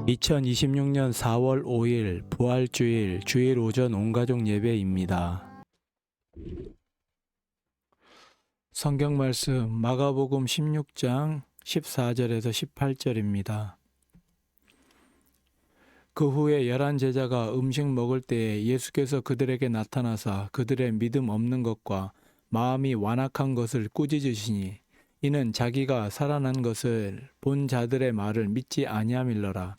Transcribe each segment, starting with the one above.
2026년 4월 5일 부활주일 주일 오전 온가족 예배입니다. 성경 말씀 마가복음 16장 14절에서 18절입니다. 그 후에 11 제자가 음식 먹을 때에 예수께서 그들에게 나타나사 그들의 믿음 없는 것과 마음이 완악한 것을 꾸짖으시니 이는 자기가 살아난 것을 본 자들의 말을 믿지 아니함일러라.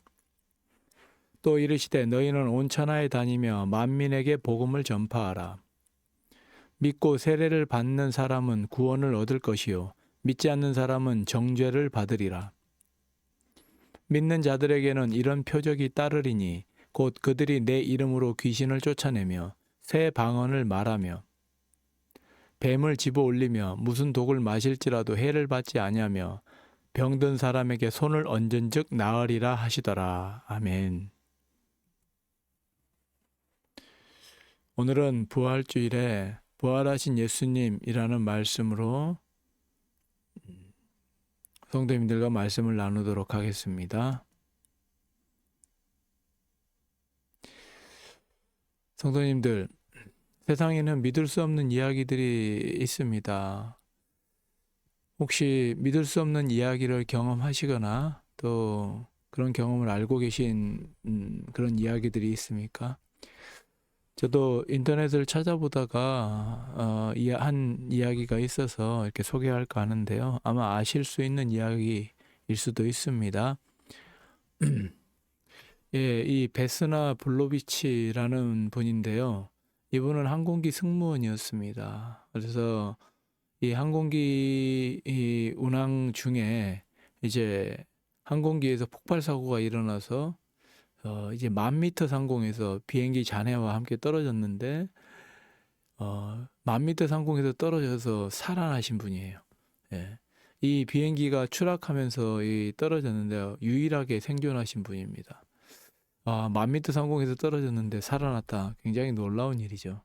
또 이르시되 너희는 온 천하에 다니며 만민에게 복음을 전파하라. 믿고 세례를 받는 사람은 구원을 얻을 것이요 믿지 않는 사람은 정죄를 받으리라. 믿는 자들에게는 이런 표적이 따르리니 곧 그들이 내 이름으로 귀신을 쫓아내며 새 방언을 말하며 뱀을 집어 올리며 무슨 독을 마실지라도 해를 받지 아니하며 병든 사람에게 손을 얹은즉 나으리라 하시더라. 아멘. 오늘은 부활주일에 부활하신 예수님이라는 말씀으로 성도님들과 말씀을 나누도록 하겠습니다. 성도님들, 세상에는 믿을 수 없는 이야기들이 있습니다. 혹시 믿을 수 없는 이야기를 경험하시거나 또 그런 경험을 알고 계신 그런 이야기들이 있습니까? 저도 인터넷을 찾아보다가 한 이야기가 있어서 이렇게 소개할까 하는데요. 아마 아실 수 있는 이야기일 수도 있습니다. 예, 이 베스나 블로비치라는 분인데요. 이분은 항공기 승무원이었습니다. 그래서 이 항공기 이 운항 중에 이제 항공기에서 폭발 사고가 일어나서 이제 10,000m 상공에서 비행기 잔해와 함께 떨어졌는데 10,000m 상공에서 떨어져서 살아나신 분이에요. 예. 이 비행기가 추락하면서 떨어졌는데요. 유일하게 생존하신 분입니다. 10,000m 상공에서 떨어졌는데 살아났다. 굉장히 놀라운 일이죠.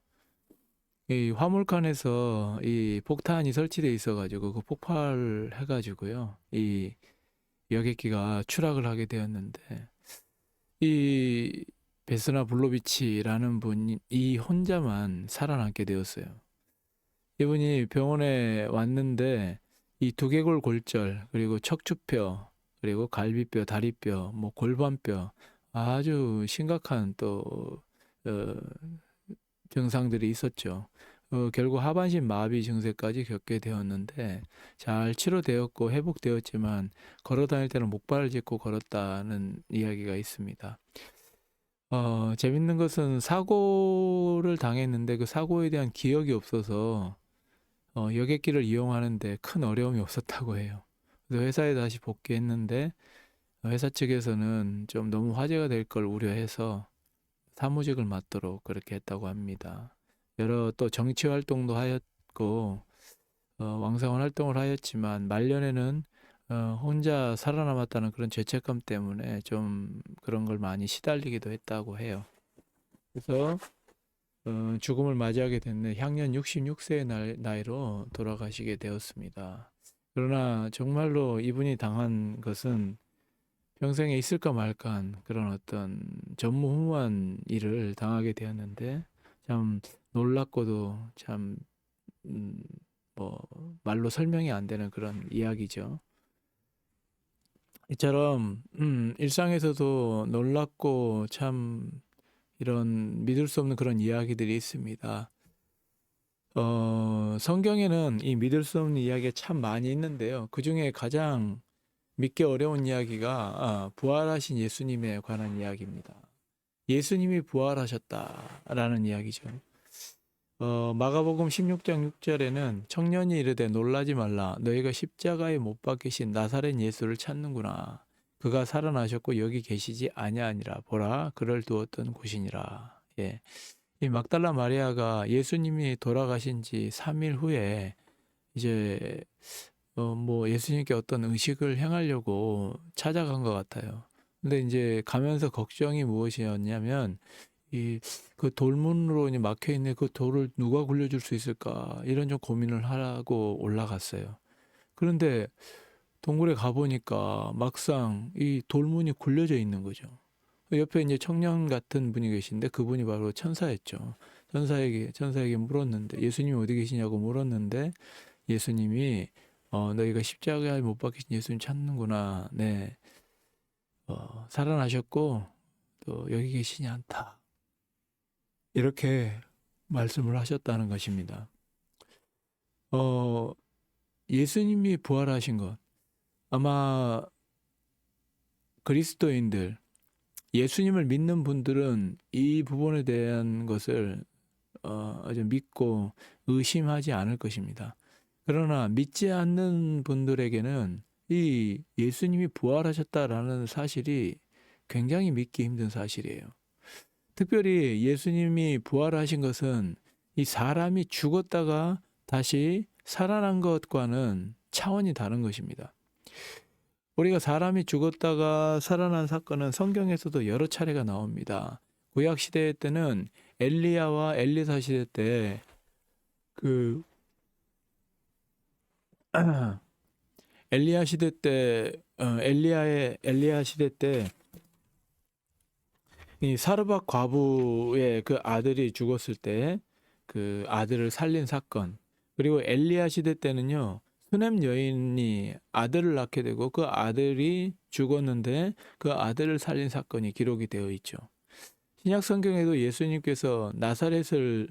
이 화물칸에서 이 폭탄이 설치되어 있어가지고 그 폭발을 해가지고요. 이 여객기가 추락을 하게 되었는데 이 베스나 블로비치라는 분이 혼자만 살아남게 되었어요. 이분이 병원에 왔는데 이 두개골 골절, 그리고 척추뼈, 그리고 갈비뼈, 다리뼈, 뭐 골반뼈 아주 심각한 또 증상들이 있었죠. 결국 하반신 마비 증세까지 겪게 되었는데 잘 치료되었고 회복되었지만 걸어 다닐 때는 목발을 짚고 걸었다는 이야기가 있습니다. 재밌는 것은 사고를 당했는데 그 사고에 대한 기억이 없어서 여객기를 이용하는데 큰 어려움이 없었다고 해요. 그래서 회사에 다시 복귀했는데 회사 측에서는 좀 너무 화제가 될 걸 우려해서 사무직을 맡도록 그렇게 했다고 합니다. 여러 또 정치 활동도 하였고 왕성한 활동을 하였지만 말년에는 혼자 살아남았다는 그런 죄책감 때문에 좀 그런 걸 많이 시달리기도 했다고 해요. 그래서 죽음을 맞이하게 됐는데 향년 66세의 나이로 돌아가시게 되었습니다. 그러나 정말로 이분이 당한 것은 평생에 있을까 말까한 그런 어떤 전무후무한 일을 당하게 되었는데 참 놀랍고도 참 뭐 말로 설명이 안 되는 그런 이야기죠. 이처럼 일상에서도 놀랍고 참 이런 믿을 수 없는 그런 이야기들이 있습니다. 성경에는 이 믿을 수 없는 이야기가 참 많이 있는데요. 그 중에 가장 믿기 어려운 이야기가 부활하신 예수님에 관한 이야기입니다. 예수님이 부활하셨다라는 이야기죠. 마가복음 16장 6절에는 청년이 이르되 놀라지 말라 너희가 십자가에 못 박히신 나사렛 예수를 찾는구나. 그가 살아나셨고 여기 계시지 아니하니라. 보라 그를 두었던 곳이니라. 예. 이 막달라 마리아가 예수님이 돌아가신 지 3일 후에 이제 뭐 예수님께 어떤 의식을 행하려고 찾아간 것 같아요. 근데 이제 가면서 걱정이 무엇이었냐면 그 돌문으로 이제 막혀 있는 그 돌을 누가 굴려줄 수 있을까 이런 좀 고민을 하고 올라갔어요. 그런데 동굴에 가보니까 막상 이 돌문이 굴려져 있는 거죠. 옆에 이제 청년 같은 분이 계신데 그분이 바로 천사였죠. 천사에게 물었는데, 예수님이 어디 계시냐고 물었는데, 예수님이 너희가 십자가에 못 박히신 예수님 찾는구나. 네. 살아나셨고 또 여기 계시지 않다. 이렇게 말씀을 하셨다는 것입니다. 예수님이 부활하신 것, 아마 그리스도인들, 예수님을 믿는 분들은 이 부분에 대한 것을 아주 믿고 의심하지 않을 것입니다. 그러나 믿지 않는 분들에게는 이 예수님이 부활하셨다라는 사실이 굉장히 믿기 힘든 사실이에요. 특별히 예수님이 부활하신 것은 이 사람이 죽었다가 다시 살아난 것과는 차원이 다른 것입니다. 우리가 사람이 죽었다가 살아난 사건은 성경에서도 여러 차례가 나옵니다. 구약 시대 때는 엘리야와 엘리사 시대 때 엘리야 시대 때 엘리야 시대 때 이 사르밧 과부의 그 아들이 죽었을 때 그 아들을 살린 사건, 그리고 엘리야 시대 때는요, 수넴 여인이 아들을 낳게 되고 그 아들이 죽었는데 그 아들을 살린 사건이 기록이 되어 있죠. 신약 성경에도 예수님께서 나사로를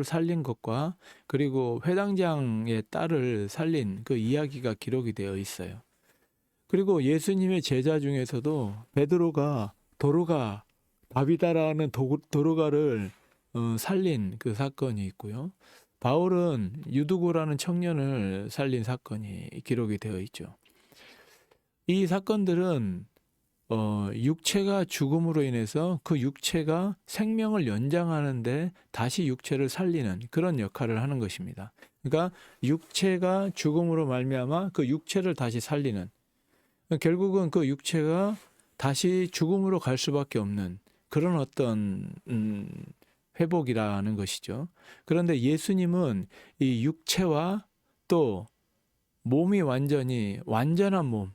살린 것과 그리고 회당장의 딸을 살린 그 이야기가 기록이 되어 있어요. 그리고 예수님의 제자 중에서도 베드로가 다비다라는 도로가를 살린 그 사건이 있고요. 바울은 유두고라는 청년을 살린 사건이 기록이 되어 있죠. 이 사건들은 육체가 죽음으로 인해서 그 육체가 생명을 연장하는데 다시 육체를 살리는 그런 역할을 하는 것입니다. 그러니까 육체가 죽음으로 말미암아 그 육체를 다시 살리는, 결국은 그 육체가 다시 죽음으로 갈 수밖에 없는 그런 어떤 회복이라는 것이죠. 그런데 예수님은 이 육체와 또 몸이 완전한 몸,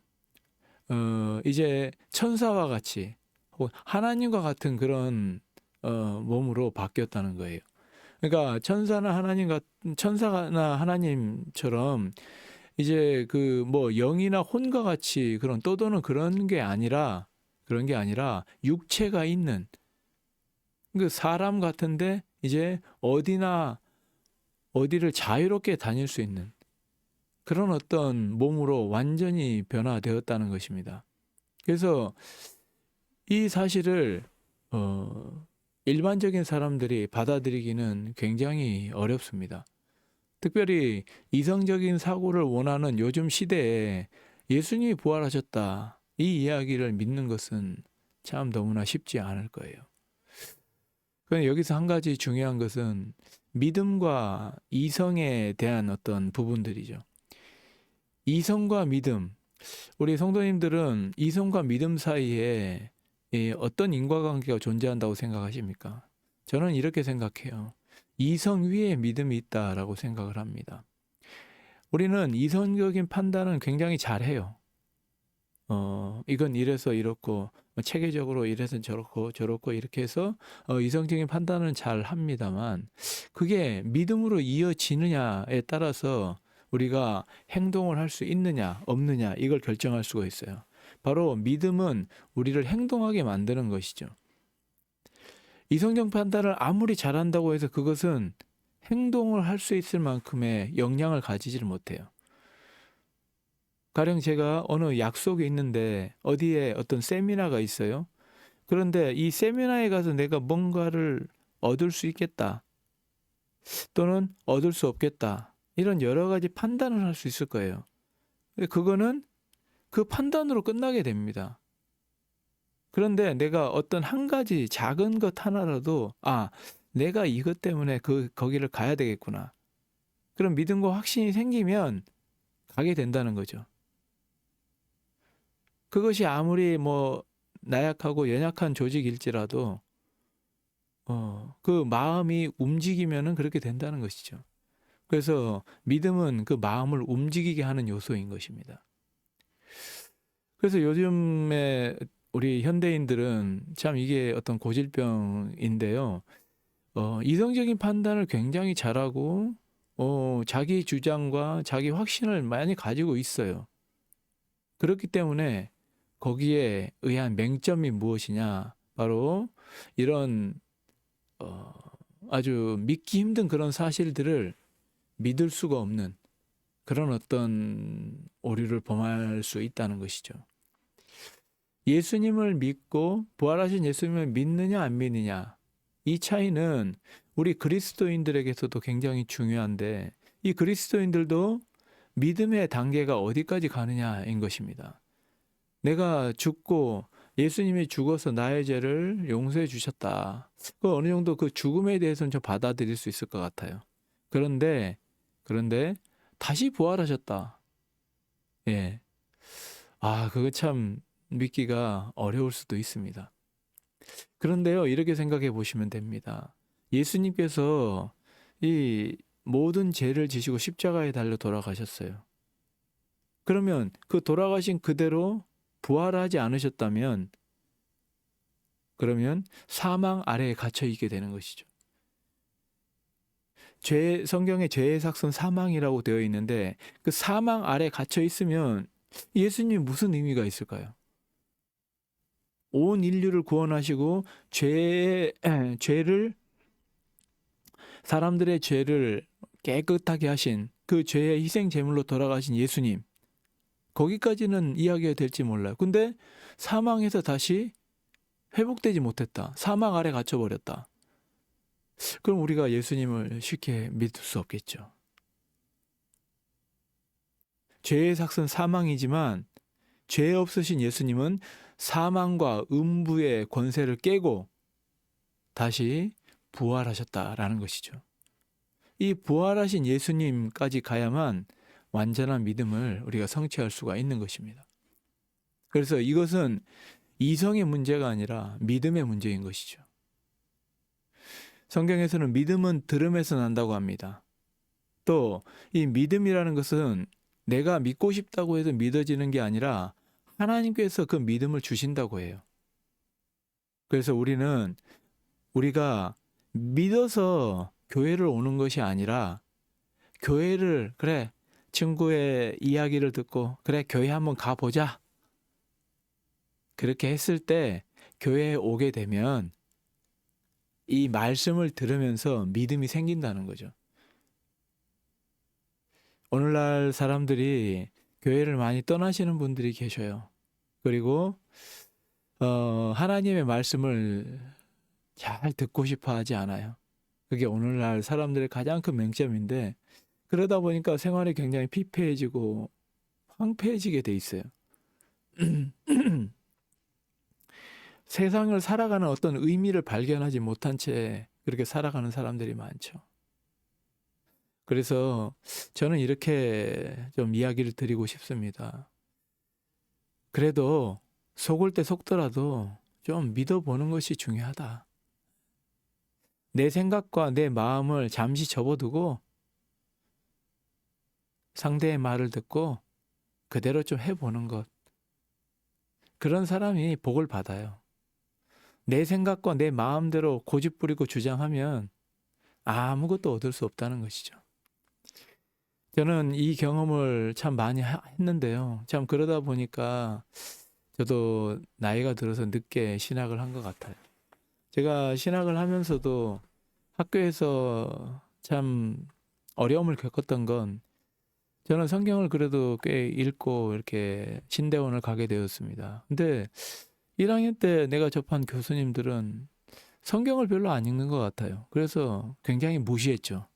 이제 천사와 같이 혹은 하나님과 같은 그런 몸으로 바뀌었다는 거예요. 그러니까 천사나 하나님처럼 이제 그 뭐 영이나 혼과 같이 그런 떠도는 그런 게 아니라 육체가 있는 그 사람 같은데 이제 어디를 자유롭게 다닐 수 있는 그런 어떤 몸으로 완전히 변화되었다는 것입니다. 그래서 이 사실을 일반적인 사람들이 받아들이기는 굉장히 어렵습니다. 특별히 이성적인 사고를 원하는 요즘 시대에 예수님이 부활하셨다, 이 이야기를 믿는 것은 참 너무나 쉽지 않을 거예요. 그런데 여기서 한 가지 중요한 것은 믿음과 이성에 대한 어떤 부분들이죠. 이성과 믿음, 우리 성도님들은 이성과 믿음 사이에 어떤 인과관계가 존재한다고 생각하십니까? 저는 이렇게 생각해요. 이성 위에 믿음이 있다라고 생각을 합니다. 우리는 이성적인 판단은 굉장히 잘해요. 이건 이래서 이렇고, 체계적으로 이래서 저렇고 이렇게 해서 이성적인 판단은 잘 합니다만, 그게 믿음으로 이어지느냐에 따라서 우리가 행동을 할 수 있느냐 없느냐 이걸 결정할 수가 있어요. 바로 믿음은 우리를 행동하게 만드는 것이죠. 이성적 판단을 아무리 잘한다고 해서 그것은 행동을 할 수 있을 만큼의 역량을 가지지를 못해요. 가령 제가 어느 약속이 있는데 어디에 어떤 세미나가 있어요. 그런데 이 세미나에 가서 내가 뭔가를 얻을 수 있겠다 또는 얻을 수 없겠다, 이런 여러 가지 판단을 할 수 있을 거예요. 그거는 그 판단으로 끝나게 됩니다. 그런데 내가 어떤 한 가지 작은 것 하나라도 내가 이것 때문에 거기를 가야 되겠구나, 그런 믿음과 확신이 생기면 가게 된다는 거죠. 그것이 아무리 나약하고 연약한 조직일지라도 그 마음이 움직이면은 그렇게 된다는 것이죠. 그래서 믿음은 그 마음을 움직이게 하는 요소인 것입니다. 그래서 요즘에 우리 현대인들은 참 이게 어떤 고질병인데요. 이성적인 판단을 굉장히 잘하고 자기 주장과 자기 확신을 많이 가지고 있어요. 그렇기 때문에 거기에 의한 맹점이 무엇이냐? 바로 이런 어, 아주 믿기 힘든 그런 사실들을 믿을 수가 없는 그런 어떤 오류를 범할 수 있다는 것이죠. 예수님을 믿고 부활하신 예수님을 믿느냐 안 믿느냐, 이 차이는 우리 그리스도인들에게서도 굉장히 중요한데, 이 그리스도인들도 믿음의 단계가 어디까지 가느냐인 것입니다. 내가 죽고 예수님이 죽어서 나의 죄를 용서해 주셨다. 그 어느 정도 그 죽음에 대해서는 좀 받아들일 수 있을 것 같아요. 그런데 다시 부활하셨다. 예. 그거 참 믿기가 어려울 수도 있습니다. 그런데요, 이렇게 생각해 보시면 됩니다. 예수님께서 이 모든 죄를 지시고 십자가에 달려 돌아가셨어요. 그러면 그 돌아가신 그대로 부활하지 않으셨다면, 그러면 사망 아래에 갇혀 있게 되는 것이죠. 성경에 죄의 삭은 사망이라고 되어 있는데, 그 사망 아래 갇혀 있으면 예수님이 무슨 의미가 있을까요? 온 인류를 구원하시고 사람들의 죄를 깨끗하게 하신 그 죄의 희생 제물로 돌아가신 예수님, 거기까지는 이야기가 될지 몰라요. 근데 사망에서 다시 회복되지 못했다. 사망 아래 갇혀버렸다. 그럼 우리가 예수님을 쉽게 믿을 수 없겠죠. 죄의 삭은 사망이지만 죄 없으신 예수님은 사망과 음부의 권세를 깨고 다시 부활하셨다라는 것이죠. 이 부활하신 예수님까지 가야만 완전한 믿음을 우리가 성취할 수가 있는 것입니다. 그래서 이것은 이성의 문제가 아니라 믿음의 문제인 것이죠. 성경에서는 믿음은 들음에서 난다고 합니다. 또 이 믿음이라는 것은 내가 믿고 싶다고 해도 믿어지는 게 아니라 하나님께서 그 믿음을 주신다고 해요. 그래서 우리가 믿어서 교회를 오는 것이 아니라, 교회를, 그래, 친구의 이야기를 듣고 그래 교회 한번 가보자, 그렇게 했을 때 교회에 오게 되면 이 말씀을 들으면서 믿음이 생긴다는 거죠. 오늘날 사람들이 교회를 많이 떠나시는 분들이 계셔요. 그리고 하나님의 말씀을 잘 듣고 싶어 하지 않아요. 그게 오늘날 사람들의 가장 큰 맹점인데, 그러다 보니까 생활이 굉장히 피폐해지고 황폐해지게 돼 있어요. 세상을 살아가는 어떤 의미를 발견하지 못한 채 그렇게 살아가는 사람들이 많죠. 그래서 저는 이렇게 좀 이야기를 드리고 싶습니다. 그래도 속을 때 속더라도 좀 믿어보는 것이 중요하다. 내 생각과 내 마음을 잠시 접어두고 상대의 말을 듣고 그대로 좀 해보는 것. 그런 사람이 복을 받아요. 내 생각과 내 마음대로 고집부리고 주장하면 아무것도 얻을 수 없다는 것이죠. 저는 이 경험을 참 많이 했는데요. 참 그러다 보니까 저도 나이가 들어서 늦게 신학을 한 것 같아요. 제가 신학을 하면서도 학교에서 참 어려움을 겪었던 건, 저는 성경을 그래도 꽤 읽고 이렇게 신대원을 가게 되었습니다. 근데 1학년 때 내가 접한 교수님들은 성경을 별로 안 읽는 것 같아요. 그래서 굉장히 무시했죠.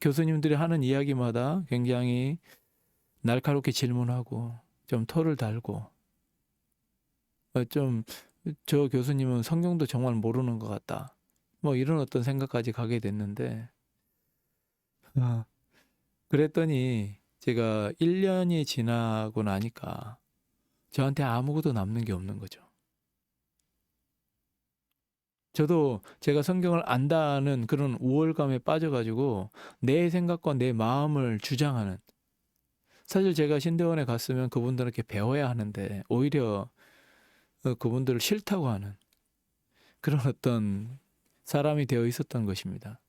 교수님들이 하는 이야기마다 굉장히 날카롭게 질문하고 좀 토를 달고, 좀 저 교수님은 성경도 정말 모르는 것 같다, 뭐 이런 어떤 생각까지 가게 됐는데, 그랬더니 제가 1년이 지나고 나니까 저한테 아무것도 남는 게 없는 거죠. 저도 제가 성경을 안다는 그런 우월감에 빠져가지고 내 생각과 내 마음을 주장하는, 사실 제가 신대원에 갔으면 그분들에게 배워야 하는데 오히려 그분들을 싫다고 하는 그런 어떤 사람이 되어 있었던 것입니다.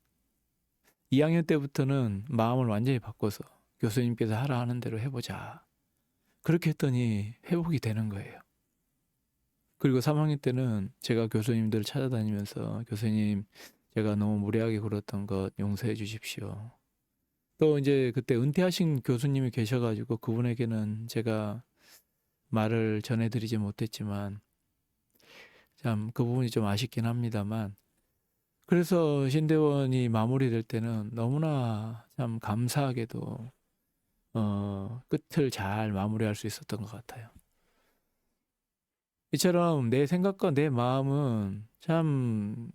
2학년 때부터는 마음을 완전히 바꿔서 교수님께서 하라 하는 대로 해보자. 그렇게 했더니 회복이 되는 거예요. 그리고 3학년 때는 제가 교수님들을 찾아다니면서 교수님, 제가 너무 무례하게 굴었던 것 용서해 주십시오. 또 이제 그때 은퇴하신 교수님이 계셔가지고 그분에게는 제가 말을 전해드리지 못했지만 참 그 부분이 좀 아쉽긴 합니다만, 그래서 신대원이 마무리될 때는 너무나 참 감사하게도 끝을 잘 마무리할 수 있었던 것 같아요. 이처럼 내 생각과 내 마음은 참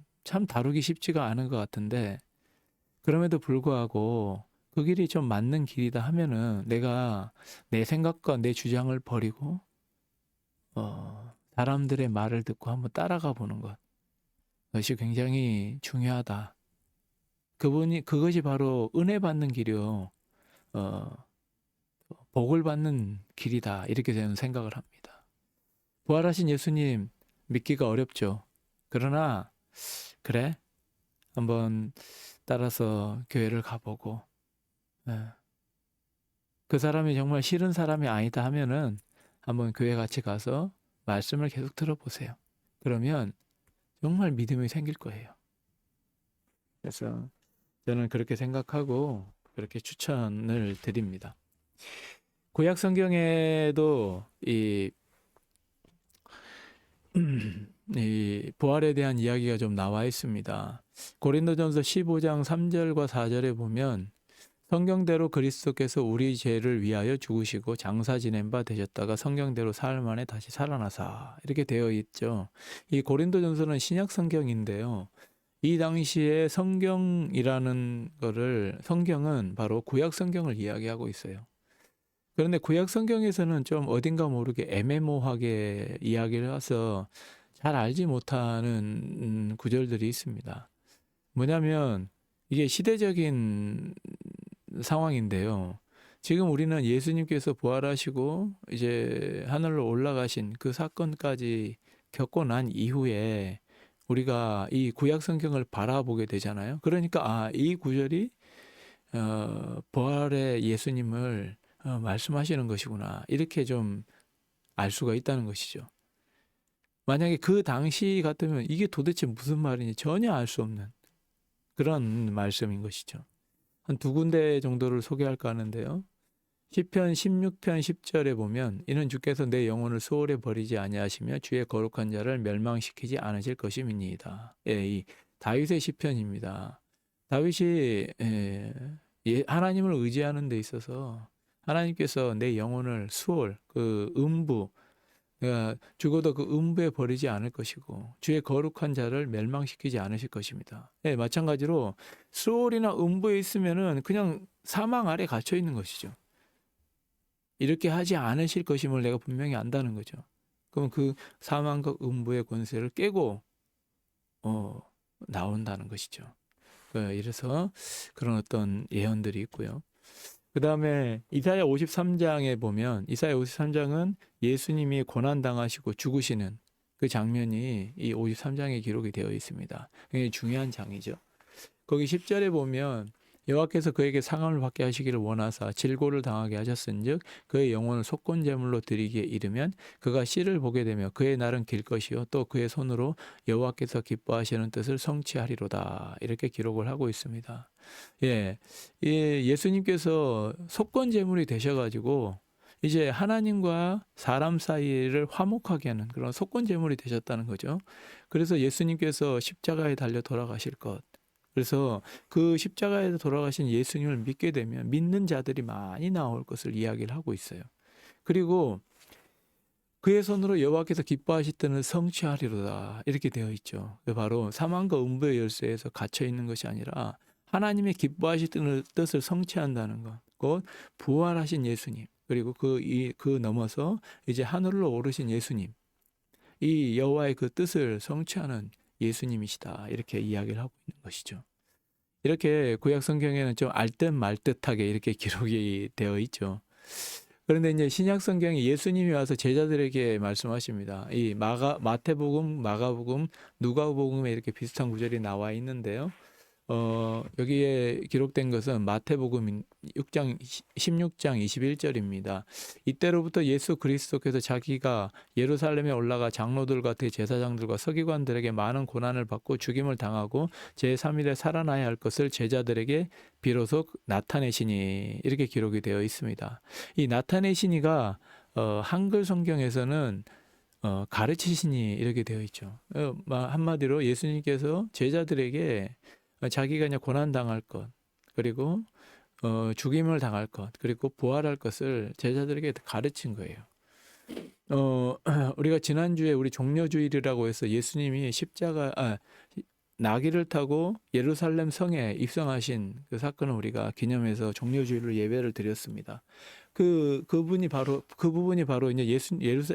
다루기 쉽지가 않은 것 같은데, 그럼에도 불구하고 그 길이 좀 맞는 길이다 하면은 내가 내 생각과 내 주장을 버리고 사람들의 말을 듣고 한번 따라가 보는 것, 그것이 굉장히 중요하다. 그것이 바로 은혜 받는 길이요, 어, 복을 받는 길이다. 이렇게 저는 생각을 합니다. 부활하신 예수님 믿기가 어렵죠. 그러나 그래, 한번 따라서 교회를 가보고, 예, 그 사람이 정말 싫은 사람이 아니다 하면은 한번 교회 같이 가서 말씀을 계속 들어보세요. 그러면 정말 믿음이 생길 거예요. 그래서 저는 그렇게 생각하고 그렇게 추천을 드립니다. 구약 성경에도 이 부활에 대한 이야기가 좀 나와 있습니다. 고린도전서 15장 3절과 4절에 보면 성경대로 그리스도께서 우리 죄를 위하여 죽으시고 장사 지낸 바 되셨다가 성경대로 사흘 만에 다시 살아나사, 이렇게 되어 있죠. 이 고린도전서는 신약 성경인데요. 이 당시에 성경이라는 거를, 성경은 바로 구약 성경을 이야기하고 있어요. 그런데 구약 성경에서는 좀 어딘가 모르게 애매모호하게 이야기를 해서 잘 알지 못하는 구절들이 있습니다. 뭐냐면 이게 시대적인 상황인데요. 지금 우리는 예수님께서 부활하시고 이제 하늘로 올라가신 그 사건까지 겪고 난 이후에 우리가 이 구약 성경을 바라보게 되잖아요. 그러니까 이 구절이 부활의 예수님을 말씀하시는 것이구나, 이렇게 좀 알 수가 있다는 것이죠. 만약에 그 당시 같으면 이게 도대체 무슨 말인지 전혀 알 수 없는 그런 말씀인 것이죠. 한 두 군데 정도를 소개할까 하는데요. 시편 16편 10절에 보면 이는 주께서 내 영혼을 소홀히 버리지 아니하시며 주의 거룩한 자를 멸망시키지 않으실 것임이니이다. 예, 이 다윗의 시편입니다. 다윗이 하나님을 의지하는 데 있어서 하나님께서 내 영혼을 수월, 그 음부, 내가 죽어도 그 음부에 버리지 않을 것이고 주의 거룩한 자를 멸망시키지 않으실 것입니다. 예, 마찬가지로 수월이나 음부에 있으면은 그냥 사망 아래 갇혀 있는 것이죠. 이렇게 하지 않으실 것임을 내가 분명히 안다는 거죠. 그럼 그 사망과 음부의 권세를 깨고 나온다는 것이죠. 이래서 그런 어떤 예언들이 있고요. 그 다음에 이사야 53장에 보면, 이사야 53장은 예수님이 고난당하시고 죽으시는 그 장면이 이 53장에 기록이 되어 있습니다. 굉장히 중요한 장이죠. 거기 10절에 보면 여호와께서 그에게 상함을 받게 하시기를 원하사 질고를 당하게 하셨은즉 그의 영혼을 속건 제물로 드리기에 이르면 그가 씨를 보게 되며 그의 날은 길 것이요 또 그의 손으로 여호와께서 기뻐하시는 뜻을 성취하리로다, 이렇게 기록을 하고 있습니다. 예, 예수님께서 속건 제물이 되셔가지고 이제 하나님과 사람 사이를 화목하게 하는 그런 속건 제물이 되셨다는 거죠. 그래서 예수님께서 십자가에 달려 돌아가실 것, 그래서 그 십자가에 돌아가신 예수님을 믿게 되면 믿는 자들이 많이 나올 것을 이야기를 하고 있어요. 그리고 그의 손으로 여호와께서 기뻐하실 때는 성취하리로다, 이렇게 되어 있죠. 바로 사망과 음부의 열쇠에서 갇혀 있는 것이 아니라 하나님의 기뻐하실 뜻을 성취한다는 것, 곧 부활하신 예수님, 그리고 그 넘어서 이제 하늘로 오르신 예수님, 이 여호와의 그 뜻을 성취하는 예수님이시다. 이렇게 이야기를 하고 있는 것이죠. 이렇게 구약 성경에는 좀 알듯 말듯하게 이렇게 기록이 되어 있죠. 그런데 이제 신약 성경에 예수님이 와서 제자들에게 말씀하십니다. 이 마태복음, 마가복음, 누가복음에 이렇게 비슷한 구절이 나와 있는데요. 여기에 기록된 것은 마태복음 16장 21절입니다. 이때로부터 예수 그리스도께서 자기가 예루살렘에 올라가 장로들과 대제사장들과 서기관들에게 많은 고난을 받고 죽임을 당하고 제3일에 살아나야 할 것을 제자들에게 비로소 나타내시니, 이렇게 기록이 되어 있습니다. 이 나타내시니가 한글 성경에서는 가르치시니 이렇게 되어 있죠. 한마디로 예수님께서 제자들에게 자기가 이제 고난 당할 것, 그리고 죽임을 당할 것, 그리고 부활할 것을 제자들에게 가르친 거예요. 우리가 지난주에 우리 종려주일이라고 해서 예수님이 나귀를 타고 예루살렘 성에 입성하신 그 사건을 우리가 기념해서 종려주일로 예배를 드렸습니다. 그 부분이 바로 이제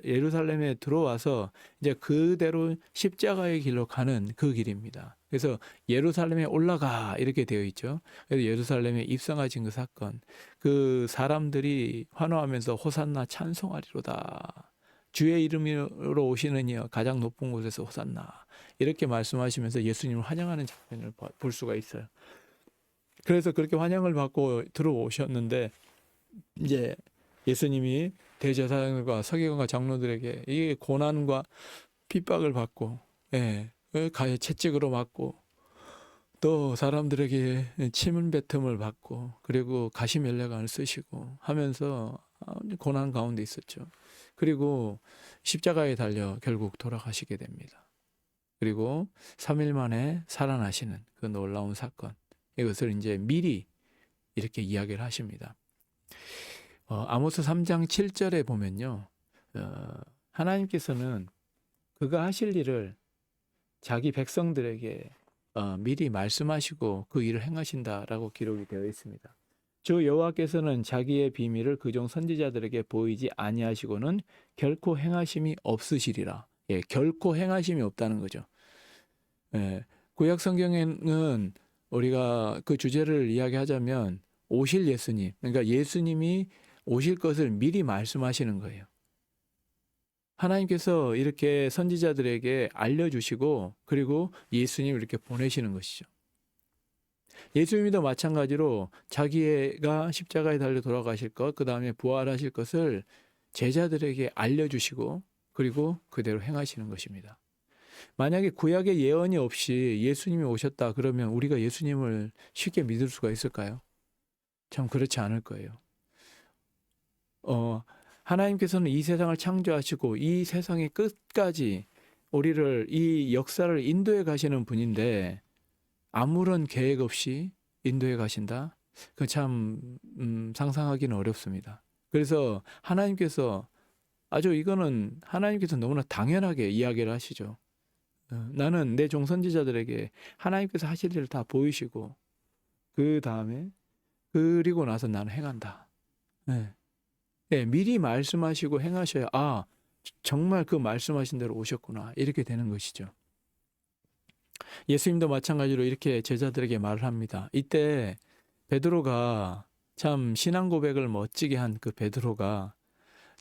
예루살렘에 들어와서 이제 그대로 십자가의 길로 가는 그 길입니다. 그래서 예루살렘에 올라가 이렇게 되어 있죠. 그래서 예루살렘에 입성하신 그 사건, 그 사람들이 환호하면서 호산나 찬송하리로다. 주의 이름으로 오시는 이여 가장 높은 곳에서 호산나, 이렇게 말씀하시면서 예수님을 환영하는 장면을 볼 수가 있어요. 그래서 그렇게 환영을 받고 들어오셨는데 이제 예수님이 대제사장들과 서기관과 장로들에게 이 고난과 핍박을 받고, 채찍으로 맞고, 또 사람들에게 침뱉음을 받고, 그리고 가시면례관을 쓰시고 하면서 고난 가운데 있었죠. 그리고 십자가에 달려 결국 돌아가시게 됩니다. 그리고 3일 만에 살아나시는 그 놀라운 사건, 이것을 이제 미리 이렇게 이야기를 하십니다. 아모스 3장 7절에 보면요, 하나님께서는 그가 하실 일을 자기 백성들에게 미리 말씀하시고 그 일을 행하신다라고 기록이 되어 있습니다. 주 여호와께서는 자기의 비밀을 그종 선지자들에게 보이지 아니하시고는 결코 행하심이 없으시리라. 결코 행하심이 없다는 거죠. 구약 성경에는 우리가 그 주제를 이야기하자면 오실 예수님, 그러니까 예수님이 오실 것을 미리 말씀하시는 거예요. 하나님께서 이렇게 선지자들에게 알려주시고, 그리고 예수님을 이렇게 보내시는 것이죠. 예수님도 마찬가지로 자기가 십자가에 달려 돌아가실 것, 그 다음에 부활하실 것을 제자들에게 알려주시고, 그리고 그대로 행하시는 것입니다. 만약에 구약의 예언이 없이 예수님이 오셨다 그러면 우리가 예수님을 쉽게 믿을 수가 있을까요? 참 그렇지 않을 거예요. 하나님께서는 이 세상을 창조하시고 이 세상의 끝까지 우리를, 이 역사를 인도해 가시는 분인데 아무런 계획 없이 인도해 가신다? 그 참 상상하기는 어렵습니다. 그래서 하나님께서 이거는 하나님께서 너무나 당연하게 이야기를 하시죠. 나는 내 종 선지자들에게 하나님께서 하실 일을 다 보이시고 그 다음에 그리고 나서 나는 행한다. 미리 말씀하시고 행하셔야 정말 그 말씀하신 대로 오셨구나, 이렇게 되는 것이죠. 예수님도 마찬가지로 이렇게 제자들에게 말을 합니다. 이때 베드로가, 참 신앙 고백을 멋지게 한 그 베드로가,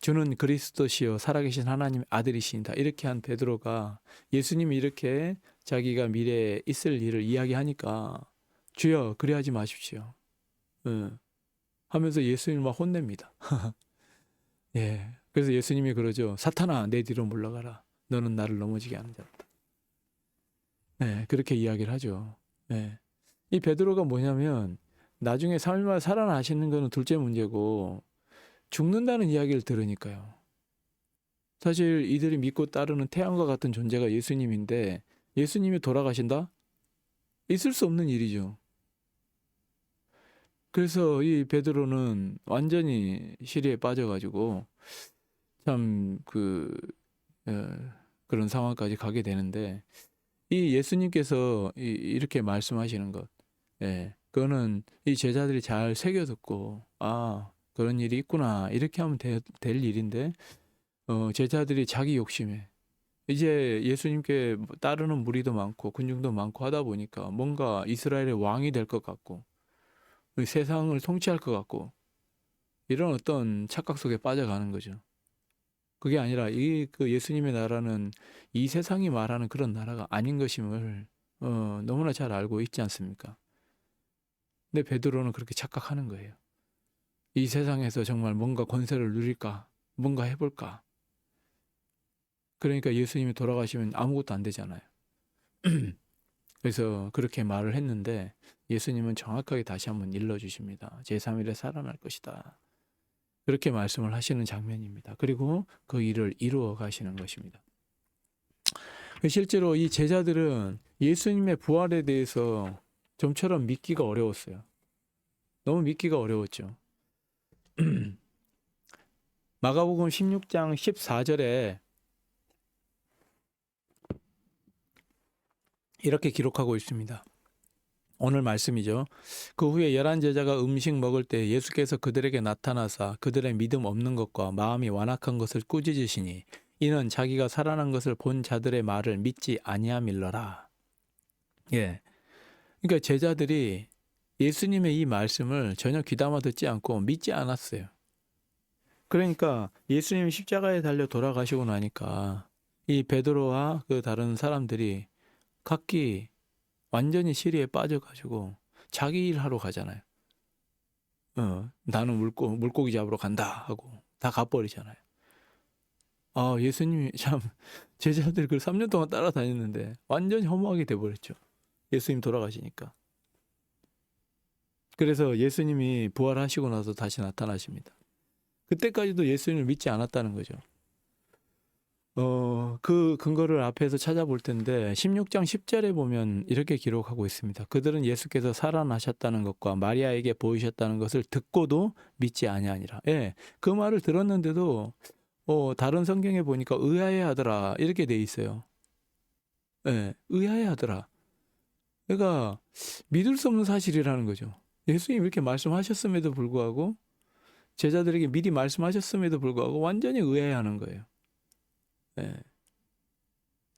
주는 그리스도시요 살아계신 하나님의 아들이시다, 이렇게 한 베드로가 예수님이 이렇게 자기가 미래에 있을 일을 이야기하니까 주여 그리하지 마십시오 하면서 예수님을 막 혼냅니다. 그래서 예수님이 그러죠. 사탄아, 내 뒤로 물러가라. 너는 나를 넘어지게 하는 자다. 그렇게 이야기를 하죠. 이 베드로가 뭐냐면 나중에 3일 만에 살아나시는 거는 둘째 문제고, 죽는다는 이야기를 들으니까요. 사실 이들이 믿고 따르는 태양과 같은 존재가 예수님인데 예수님이 돌아가신다? 있을 수 없는 일이죠. 그래서 이 베드로는 완전히 시리에 빠져가지고 참 그런 상황까지 가게 되는데, 이 예수님께서 이렇게 말씀하시는 것, 그거는 이 제자들이 잘 새겨듣고 그런 일이 있구나, 이렇게 하면 될 일인데 제자들이 자기 욕심에 이제 예수님께 따르는 무리도 많고 군중도 많고 하다 보니까 뭔가 이스라엘의 왕이 될 것 같고 세상을 통치할 것 같고 이런 어떤 착각 속에 빠져가는 거죠. 그게 아니라 이 그 예수님의 나라는 이 세상이 말하는 그런 나라가 아닌 것임을 너무나 잘 알고 있지 않습니까? 근데 베드로는 그렇게 착각하는 거예요. 이 세상에서 정말 뭔가 권세를 누릴까? 뭔가 해볼까? 그러니까 예수님이 돌아가시면 아무것도 안 되잖아요. 그래서 그렇게 말을 했는데 예수님은 정확하게 다시 한번 일러주십니다. 제3일에 살아날 것이다. 그렇게 말씀을 하시는 장면입니다. 그리고 그 일을 이루어 가시는 것입니다. 실제로 이 제자들은 예수님의 부활에 대해서 좀처럼 믿기가 어려웠어요. 너무 믿기가 어려웠죠. 마가복음 16장 14절에 이렇게 기록하고 있습니다. 오늘 말씀이죠. 그 후에 11 제자가 음식 먹을 때 예수께서 그들에게 나타나사 그들의 믿음 없는 것과 마음이 완악한 것을 꾸짖으시니 이는 자기가 살아난 것을 본 자들의 말을 믿지 아니함일러라. 예. 그러니까 제자들이 예수님의 이 말씀을 전혀 귀담아 듣지 않고 믿지 않았어요. 그러니까 예수님이 십자가에 달려 돌아가시고 나니까 이 베드로와 그 다른 사람들이 각기 완전히 시리에 빠져가지고 자기 일하러 가잖아요. 나는 물고기 잡으러 간다 하고 다 가버리잖아요. 아, 예수님이 참 제자들 그 3년 동안 따라다녔는데 완전히 허무하게 돼버렸죠. 예수님 돌아가시니까. 그래서 예수님이 부활하시고 나서 다시 나타나십니다. 그때까지도 예수님을 믿지 않았다는 거죠. 그 근거를 앞에서 찾아볼 텐데 16장 10절에 보면 이렇게 기록하고 있습니다. 그들은 예수께서 살아나셨다는 것과 마리아에게 보이셨다는 것을 듣고도 믿지 아니하니라. 예, 그 말을 들었는데도 다른 성경에 보니까 의아해하더라 이렇게 돼 있어요. 예, 의아해하더라. 그러니까 믿을 수 없는 사실이라는 거죠. 예수님 이렇게 말씀하셨음에도 불구하고 제자들에게 미리 말씀하셨음에도 불구하고 완전히 의아해하는 거예요. 예.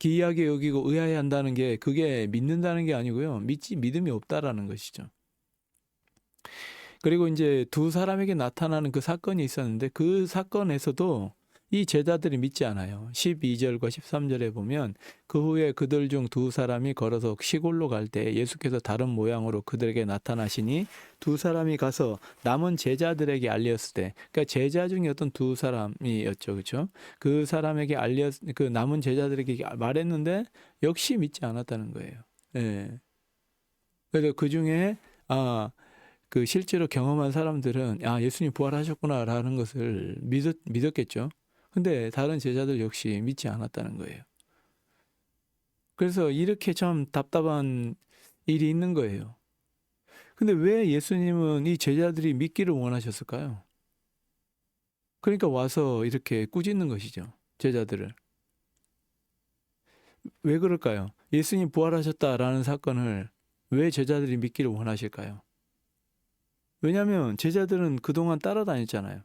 기이하게 여기고 의아해한다는 게 그게 믿는다는 게 아니고요. 믿음이 없다라는 것이죠. 그리고 이제 두 사람에게 나타나는 그 사건이 있었는데 그 사건에서도 이 제자들이 믿지 않아요. 12절과 13절에 보면 그 후에 그들 중 두 사람이 걸어서 시골로 갈 때 예수께서 다른 모양으로 그들에게 나타나시니 두 사람이 가서 남은 제자들에게 알렸을 때, 그러니까 제자 중에 어떤 두 사람이었죠, 그렇죠? 그 사람에게 그 남은 제자들에게 말했는데 역시 믿지 않았다는 거예요. 예. 그래서 그 중에 그 실제로 경험한 사람들은 예수님 부활하셨구나라는 것을 믿었겠죠. 근데 다른 제자들 역시 믿지 않았다는 거예요. 그래서 이렇게 참 답답한 일이 있는 거예요. 근데 왜 예수님은 이 제자들이 믿기를 원하셨을까요? 그러니까 와서 이렇게 꾸짖는 것이죠. 제자들을. 왜 그럴까요? 예수님 부활하셨다라는 사건을 왜 제자들이 믿기를 원하실까요? 왜냐하면 제자들은 그동안 따라다녔잖아요.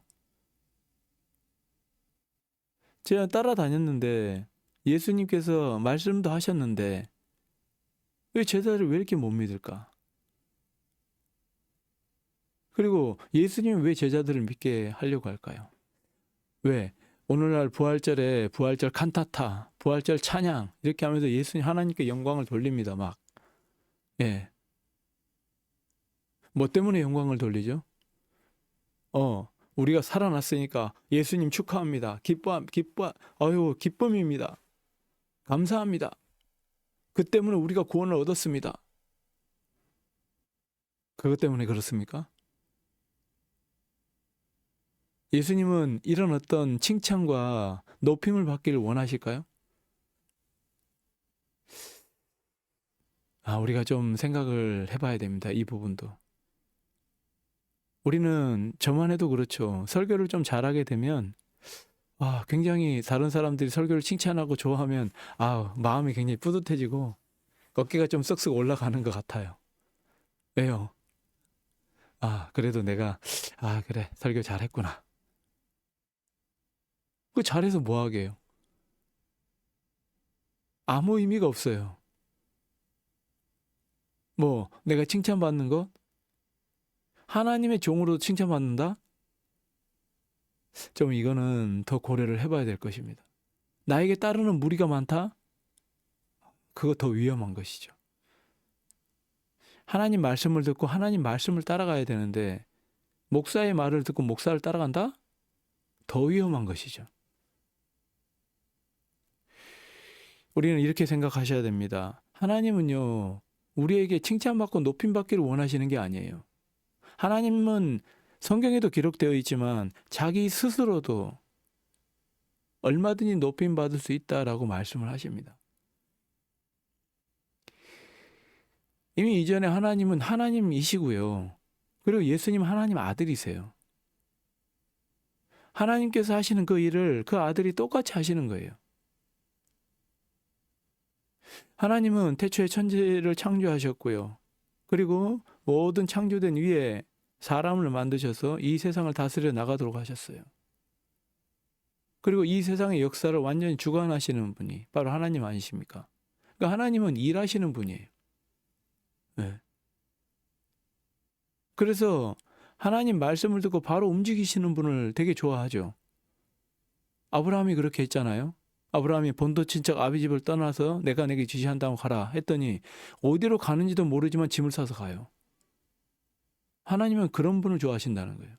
제가 따라다녔는데 예수님께서 말씀도 하셨는데 왜 제자를 왜 이렇게 못 믿을까? 그리고 예수님은 왜 제자들을 믿게 하려고 할까요? 왜? 오늘날 부활절에 부활절 칸타타, 부활절 찬양 이렇게 하면서 예수님 하나님께 영광을 돌립니다. 막. 예. 뭐 때문에 영광을 돌리죠? 우리가 살아났으니까 예수님 축하합니다. 기쁨입니다. 감사합니다. 그 때문에 우리가 구원을 얻었습니다. 그것 때문에 그렇습니까? 예수님은 이런 어떤 칭찬과 높임을 받기를 원하실까요? 우리가 좀 생각을 해봐야 됩니다. 이 부분도. 우리는 저만 해도 그렇죠. 설교를 좀 잘하게 되면 굉장히 다른 사람들이 설교를 칭찬하고 좋아하면 마음이 굉장히 뿌듯해지고 어깨가 좀 쓱쓱 올라가는 것 같아요. 왜요? 그래도 내가 그래 설교 잘했구나. 그 잘해서 뭐 하게요? 아무 의미가 없어요. 뭐 내가 칭찬받는 것? 하나님의 종으로 칭찬받는다? 좀 이거는 더 고려를 해봐야 될 것입니다. 나에게 따르는 무리가 많다? 그거 더 위험한 것이죠. 하나님 말씀을 듣고 하나님 말씀을 따라가야 되는데 목사의 말을 듣고 목사를 따라간다? 더 위험한 것이죠. 우리는 이렇게 생각하셔야 됩니다. 하나님은요, 우리에게 칭찬받고 높임받기를 원하시는 게 아니에요. 하나님은 성경에도 기록되어 있지만 자기 스스로도 얼마든지 높임받을 수 있다라고 말씀을 하십니다. 이미 이전에 하나님은 하나님이시고요. 그리고 예수님 하나님 아들이세요. 하나님께서 하시는 그 일을 그 아들이 똑같이 하시는 거예요. 하나님은 태초에 천지를 창조하셨고요. 그리고 모든 창조된 위에 사람을 만드셔서 이 세상을 다스려 나가도록 하셨어요. 그리고 이 세상의 역사를 완전히 주관하시는 분이 바로 하나님 아니십니까? 그러니까 하나님은 일하시는 분이에요. 네. 그래서 하나님 말씀을 듣고 바로 움직이시는 분을 되게 좋아하죠. 아브라함이 그렇게 했잖아요. 아브라함이 본토 친척 아비 집을 떠나서 내가 내게 지시한다고 가라 했더니 어디로 가는지도 모르지만 짐을 싸서 가요. 하나님은 그런 분을 좋아하신다는 거예요.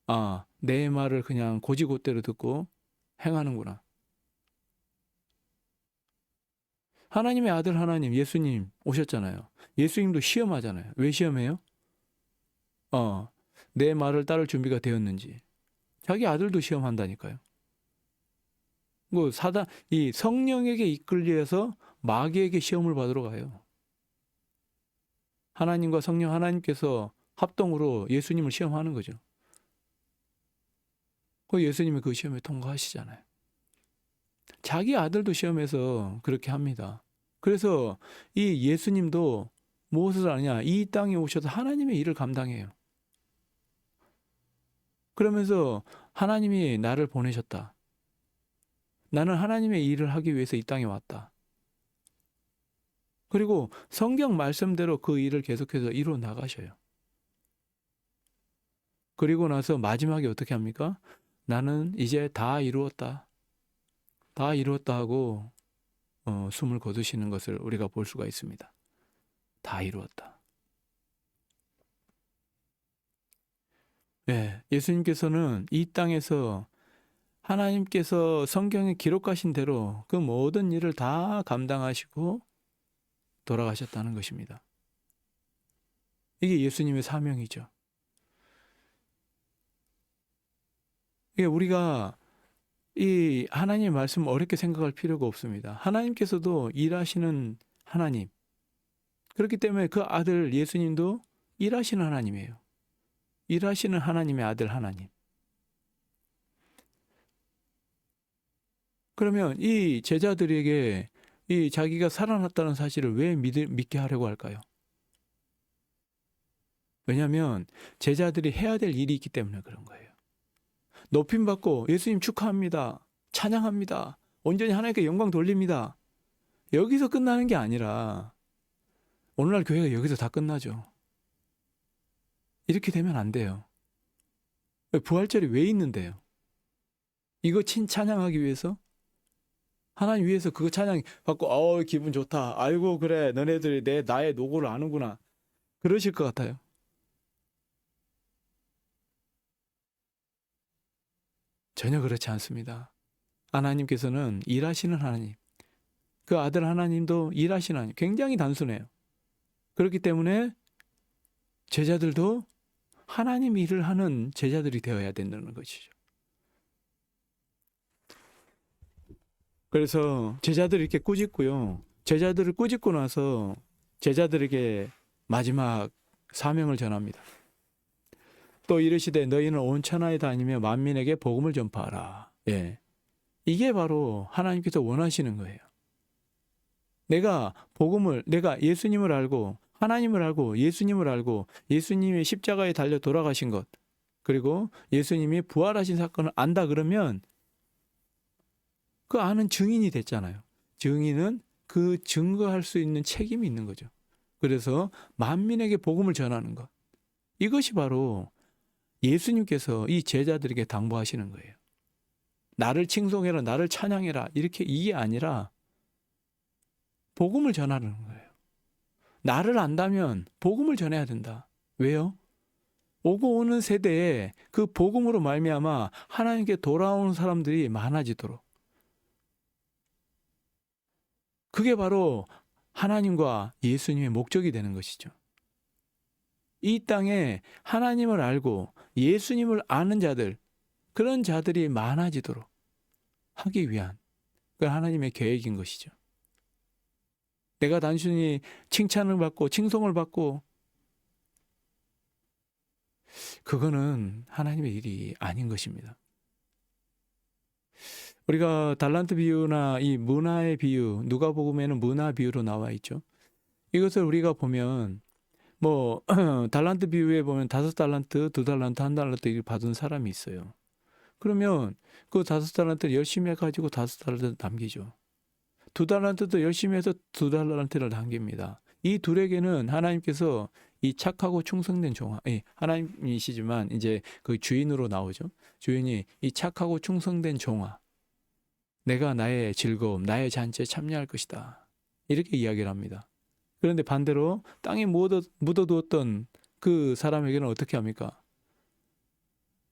아, 내 말을 그냥 고지고대로 듣고 행하는구나. 하나님의 아들 하나님 예수님 오셨잖아요. 예수님도 시험하잖아요. 왜 시험해요? 내 말을 따를 준비가 되었는지. 자기 아들도 시험한다니까요. 뭐 이 성령에게 이끌려서 마귀에게 시험을 받으러 가요. 하나님과 성령 하나님께서 합동으로 예수님을 시험하는 거죠. 그 예수님이 그 시험에 통과하시잖아요. 자기 아들도 시험해서 그렇게 합니다. 그래서 이 예수님도 무엇을 하느냐? 이 땅에 오셔서 하나님의 일을 감당해요. 그러면서 하나님이 나를 보내셨다. 나는 하나님의 일을 하기 위해서 이 땅에 왔다. 그리고 성경 말씀대로 그 일을 계속해서 이루어 나가셔요. 그리고 나서 마지막에 어떻게 합니까? 나는 이제 다 이루었다. 다 이루었다 하고 숨을 거두시는 것을 우리가 볼 수가 있습니다. 다 이루었다. 네, 예수님께서는 이 땅에서 하나님께서 성경에 기록하신 대로 그 모든 일을 다 감당하시고 돌아가셨다는 것입니다. 이게 예수님의 사명이죠. 이게 우리가 이 하나님의 말씀 어렵게 생각할 필요가 없습니다. 하나님께서도 일하시는 하나님. 그렇기 때문에 그 아들 예수님도 일하시는 하나님이에요. 일하시는 하나님의 아들 하나님. 그러면 이 제자들에게 이 자기가 살아났다는 사실을 왜 믿게 하려고 할까요? 왜냐하면 제자들이 해야 될 일이 있기 때문에 그런 거예요. 높임받고 예수님 축하합니다. 찬양합니다. 온전히 하나님께 영광 돌립니다. 여기서 끝나는 게 아니라 오늘날 교회가 여기서 다 끝나죠. 이렇게 되면 안 돼요. 부활절이 왜 있는데요? 이거 찬양하기 위해서? 하나님 위해서 그거 찬양 받고 기분 좋다. 아이고 그래 너네들이 나의 노고를 아는구나. 그러실 것 같아요. 전혀 그렇지 않습니다. 하나님께서는 일하시는 하나님. 그 아들 하나님도 일하시는 하나님. 굉장히 단순해요. 그렇기 때문에 제자들도 하나님 일을 하는 제자들이 되어야 된다는 것이죠. 그래서 제자들이 이렇게 꾸짖고요. 제자들을 꾸짖고 나서 제자들에게 마지막 사명을 전합니다. 또 이르시되 너희는 온 천하에 다니며 만민에게 복음을 전파하라. 예. 이게 바로 하나님께서 원하시는 거예요. 내가 예수님을 알고 하나님을 알고 예수님을 알고 예수님이 십자가에 달려 돌아가신 것 그리고 예수님이 부활하신 사건을 안다 그러면 그 아는 증인이 됐잖아요. 증인은 그 증거할 수 있는 책임이 있는 거죠. 그래서 만민에게 복음을 전하는 것. 이것이 바로 예수님께서 이 제자들에게 당부하시는 거예요. 나를 칭송해라, 나를 찬양해라, 이렇게 이게 아니라 복음을 전하는 거예요. 나를 안다면 복음을 전해야 된다. 왜요? 오고 오는 세대에 그 복음으로 말미암아 하나님께 돌아오는 사람들이 많아지도록. 그게 바로 하나님과 예수님의 목적이 되는 것이죠. 이 땅에 하나님을 알고 예수님을 아는 자들, 그런 자들이 많아지도록 하기 위한 그 하나님의 계획인 것이죠. 내가 단순히 칭찬을 받고 칭송을 받고 그거는 하나님의 일이 아닌 것입니다. 우리가 달란트 비유나 이 문화의 비유, 누가복음에는 문화 비유로 나와 있죠. 이것을 우리가 보면 뭐 달란트 비유에 보면 5달란트, 2달란트, 1달란트 이렇게 받은 사람이 있어요. 그러면 그 5달란트를 열심히 해가지고 5달란트 남기죠. 2달란트도 열심히 해서 2달란트를 남깁니다. 이 둘에게는 하나님께서 이 착하고 충성된 종아, 하나님이시지만 이제 그 주인으로 나오죠. 주인이 이 착하고 충성된 종아, 내가 나의 즐거움, 나의 잔치에 참여할 것이다. 이렇게 이야기를 합니다. 그런데 반대로 땅에 묻어두었던 그 사람에게는 어떻게 합니까?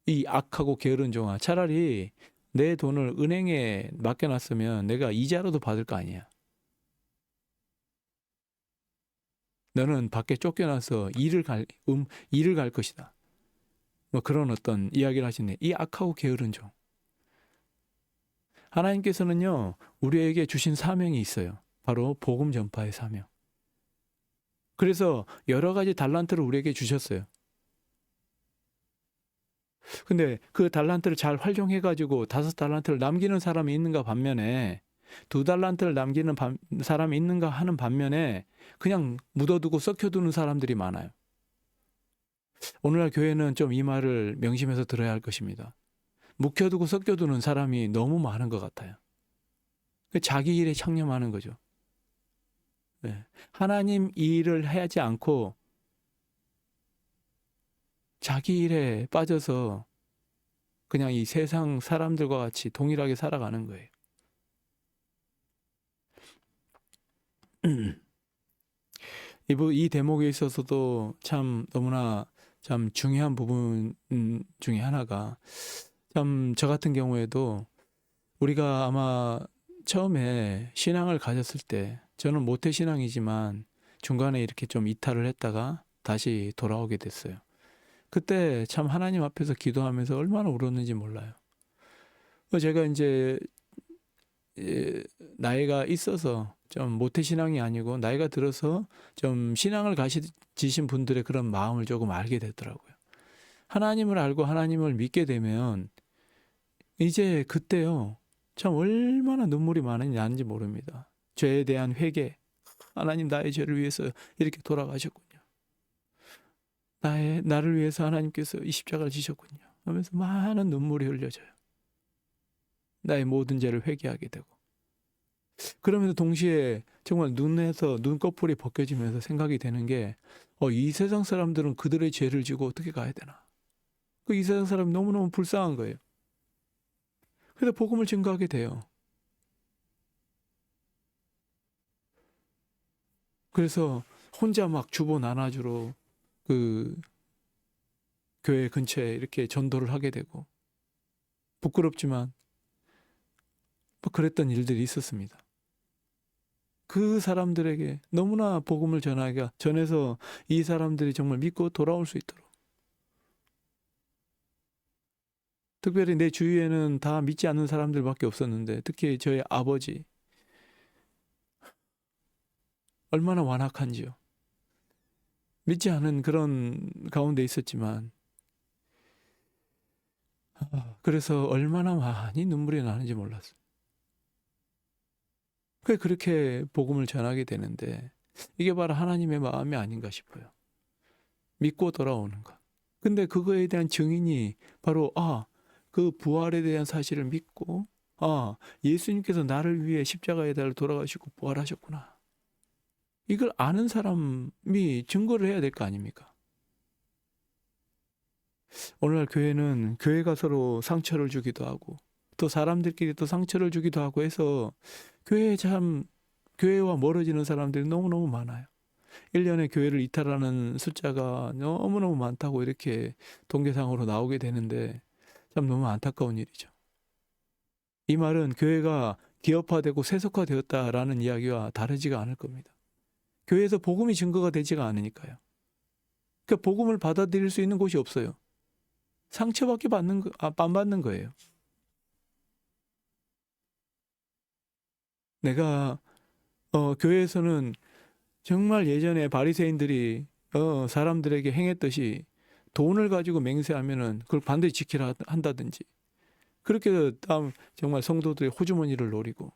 이 악하고 게으른 종아, 차라리 내 돈을 은행에 맡겨놨으면 내가 이자로도 받을 거 아니야. 너는 밖에 쫓겨나서 일을 갈 것이다. 뭐 그런 어떤 이야기를 하시네. 이 악하고 게으른 종. 하나님께서는요, 우리에게 주신 사명이 있어요. 바로 복음 전파의 사명. 그래서 여러 가지 달란트를 우리에게 주셨어요. 근데 그 달란트를 잘 활용해가지고 5달란트를 남기는 사람이 있는가 반면에 2달란트를 남기는 사람이 있는가 하는 반면에 그냥 묻어두고 썩혀두는 사람들이 많아요. 오늘날 교회는 좀 이 말을 명심해서 들어야 할 것입니다. 묵혀두고 썩혀두는 사람이 너무 많은 것 같아요. 자기 일에 창념하는 거죠. 네. 하나님 일을 하지 않고 자기 일에 빠져서 그냥 이 세상 사람들과 같이 동일하게 살아가는 거예요. 이 대목에 있어서도 참 너무나 참 중요한 부분 중에 하나가 참 저 같은 경우에도 우리가 아마 처음에 신앙을 가졌을 때 저는 모태신앙이지만 중간에 이렇게 좀 이탈을 했다가 다시 돌아오게 됐어요. 그때 참 하나님 앞에서 기도하면서 얼마나 울었는지 몰라요. 제가 이제 나이가 있어서 좀 모태신앙이 아니고 나이가 들어서 좀 신앙을 가지신 분들의 그런 마음을 조금 알게 되더라고요. 하나님을 알고 하나님을 믿게 되면 이제 그때요, 참 얼마나 눈물이 많이 나는지 모릅니다. 죄에 대한 회개, 하나님 나의 죄를 위해서 이렇게 돌아가셨군요. 나를 위해서 하나님께서 이 십자가를 지셨군요 하면서 많은 눈물이 흘려져요. 나의 모든 죄를 회개하게 되고, 그러면서 동시에 정말 눈에서 눈꺼풀이 벗겨지면서 생각이 되는 게 이 세상 사람들은 그들의 죄를 지고 어떻게 가야 되나. 이 세상 사람이 너무너무 불쌍한 거예요. 그래서 복음을 증거하게 돼요. 그래서 혼자 막 주보 나눠주러 그 교회 근처에 이렇게 전도를 하게 되고, 부끄럽지만 뭐 그랬던 일들이 있었습니다. 그 사람들에게 너무나 복음을 전해서 이 사람들이 정말 믿고 돌아올 수 있도록. 특별히 내 주위에는 다 믿지 않는 사람들밖에 없었는데, 특히 저희 아버지 얼마나 완악한지요. 믿지 않은 그런 가운데 있었지만, 그래서 얼마나 많이 눈물이 나는지 몰랐어요. 그렇게 복음을 전하게 되는데, 이게 바로 하나님의 마음이 아닌가 싶어요. 믿고 돌아오는 것. 근데 그거에 대한 증인이 바로 그 부활에 대한 사실을 믿고 아, 예수님께서 나를 위해 십자가에 달려 돌아가시고 부활하셨구나. 이걸 아는 사람이 증거를 해야 될 거 아닙니까? 오늘날 교회는 교회가 서로 상처를 주기도 하고 또 사람들끼리 또 상처를 주기도 하고 해서 교회와 멀어지는 사람들이 너무너무 많아요. 1년에 교회를 이탈하는 숫자가 너무너무 많다고 이렇게 통계상으로 나오게 되는데 참 너무 안타까운 일이죠. 이 말은 교회가 기업화되고 세속화되었다라는 이야기와 다르지가 않을 겁니다. 교회에서 복음이 증거가 되지가 않으니까요. 그러니까 복음을 받아들일 수 있는 곳이 없어요. 상처밖에 안 받는 거예요. 내가 교회에서는 정말 예전에 바리새인들이 사람들에게 행했듯이 돈을 가지고 맹세하면은 그걸 반드시 지키라 한다든지 그렇게 해서 정말 성도들의 호주머니를 노리고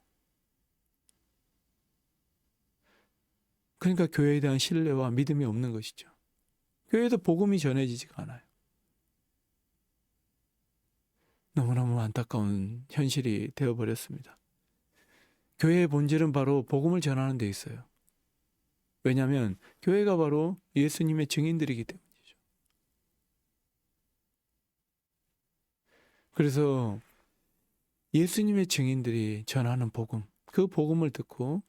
그러니까 교회에 대한 신뢰와 믿음이 없는 것이죠. 교회에서 복음이 전해지지가 않아요. 너무너무 안타까운 현실이 되어버렸습니다. 교회의 본질은 바로 복음을 전하는 데 있어요. 왜냐하면 교회가 바로 예수님의 증인들이기 때문이죠. 그래서 예수님의 증인들이 전하는 복음, 그 복음을 듣고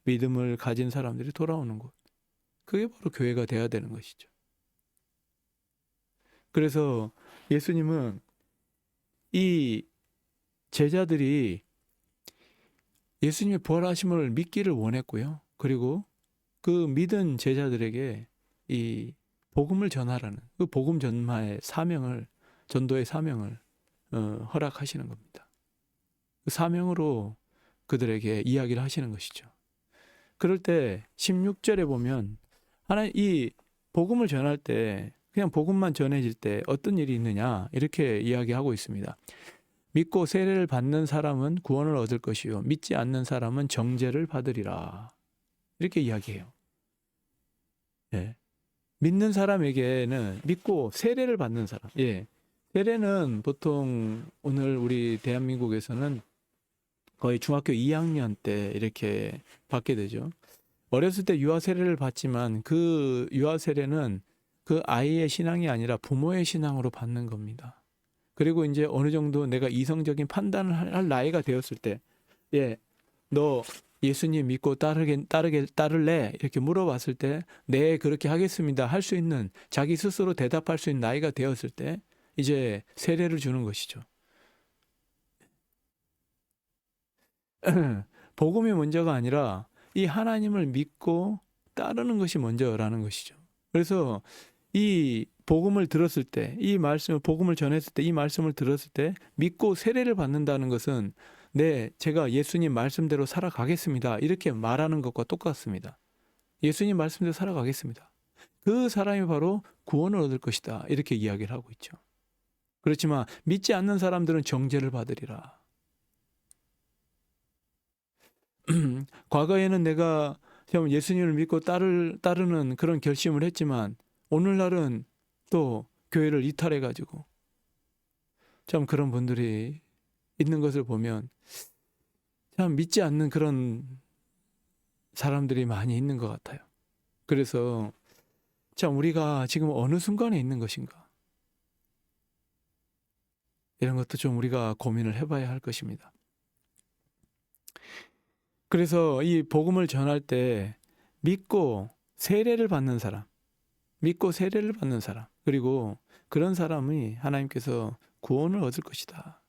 믿음을 가진 사람들이 돌아오는 곳. 그게 바로 교회가 돼야 되는 것이죠. 그래서 예수님은 이 제자들이 예수님의 부활하심을 믿기를 원했고요. 그리고 그 믿은 제자들에게 이 복음을 전하라는 그 복음 전도의 사명을 허락하시는 겁니다. 그 사명으로 그들에게 이야기를 하시는 것이죠. 그럴 때 16절에 보면 이 복음을 전할 때 그냥 복음만 전해질 때 어떤 일이 있느냐 이렇게 이야기하고 있습니다. 믿고 세례를 받는 사람은 구원을 얻을 것이요 믿지 않는 사람은 정죄를 받으리라. 이렇게 이야기해요. 예. 믿는 사람에게는 믿고 세례를 받는 사람. 예. 세례는 보통 오늘 우리 대한민국에서는 거의 중학교 2학년 때 이렇게 받게 되죠. 어렸을 때 유아 세례를 받지만 그 유아 세례는 그 아이의 신앙이 아니라 부모의 신앙으로 받는 겁니다. 그리고 이제 어느 정도 내가 이성적인 판단을 할 나이가 되었을 때, 예, 너 예수님 믿고 따를래? 이렇게 물어봤을 때, 네, 그렇게 하겠습니다. 할 수 있는, 자기 스스로 대답할 수 있는 나이가 되었을 때, 이제 세례를 주는 것이죠. 복음이 먼저가 아니라 이 하나님을 믿고 따르는 것이 먼저라는 것이죠. 그래서 이 복음을 들었을 때, 복음을 전했을 때, 이 말씀을 들었을 때 믿고 세례를 받는다는 것은 네, 제가 예수님 말씀대로 살아가겠습니다. 이렇게 말하는 것과 똑같습니다. 예수님 말씀대로 살아가겠습니다. 그 사람이 바로 구원을 얻을 것이다. 이렇게 이야기를 하고 있죠. 그렇지만 믿지 않는 사람들은 정죄를 받으리라. 과거에는 내가 예수님을 믿고 따르는 그런 결심을 했지만 오늘날은 또 교회를 이탈해가지고 참 그런 분들이 있는 것을 보면 참 믿지 않는 그런 사람들이 많이 있는 것 같아요. 그래서 참 우리가 지금 어느 순간에 있는 것인가 이런 것도 좀 우리가 고민을 해봐야 할 것입니다. 그래서 이 복음을 전할 때 믿고 세례를 받는 사람 그리고 그런 사람이 하나님께서 구원을 얻을 것이다.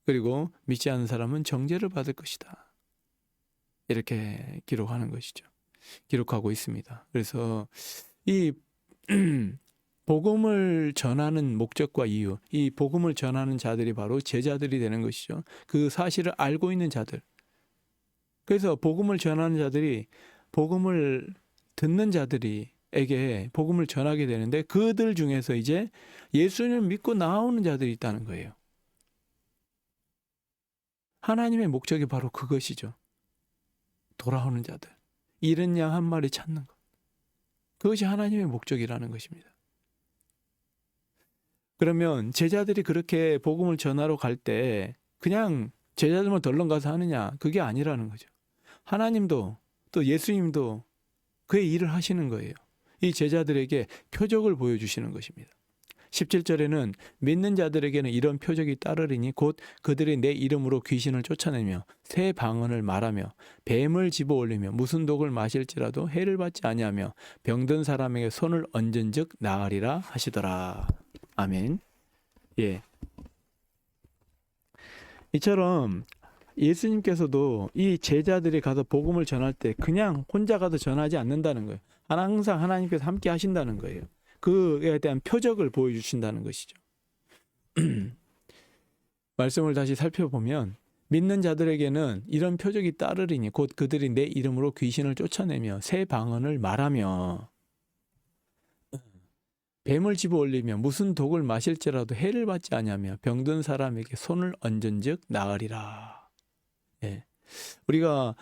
그리고 믿지 않는 사람은 정죄를 받을 것이다. 이렇게 기록하고 있습니다. 그래서 이 복음을 전하는 목적과 이유, 이 복음을 전하는 자들이 바로 제자들이 되는 것이죠. 그 사실을 알고 있는 자들. 그래서 복음을 전하는 자들이 복음을 듣는 자들에게 복음을 전하게 되는데 그들 중에서 이제 예수님을 믿고 나오는 자들이 있다는 거예요. 하나님의 목적이 바로 그것이죠. 돌아오는 자들. 잃은 양 한 마리 찾는 것. 그것이 하나님의 목적이라는 것입니다. 그러면 제자들이 그렇게 복음을 전하러 갈 때 그냥 제자들만 덜렁 가서 하느냐? 그게 아니라는 거죠. 하나님도 또 예수님도 그의 일을 하시는 거예요. 이 제자들에게 표적을 보여주시는 것입니다. 17절에는 믿는 자들에게는 이런 표적이 따르리니 곧 그들이 내 이름으로 귀신을 쫓아내며 새 방언을 말하며 뱀을 집어올리며 무슨 독을 마실지라도 해를 받지 아니하며 병든 사람에게 손을 얹은즉 나으리라 하시더라. 아멘. 예. 이처럼 예수님께서도 이 제자들이 가서 복음을 전할 때 그냥 혼자 가서 전하지 않는다는 거예요. 항상 하나님께서 함께 하신다는 거예요. 그에 대한 표적을 보여주신다는 것이죠. 말씀을 다시 살펴보면 믿는 자들에게는 이런 표적이 따르리니 곧 그들이 내 이름으로 귀신을 쫓아내며 새 방언을 말하며 뱀을 집어올리며 무슨 독을 마실지라도 해를 받지 아니하며 병든 사람에게 손을 얹은즉 나으리라. 예. 우리가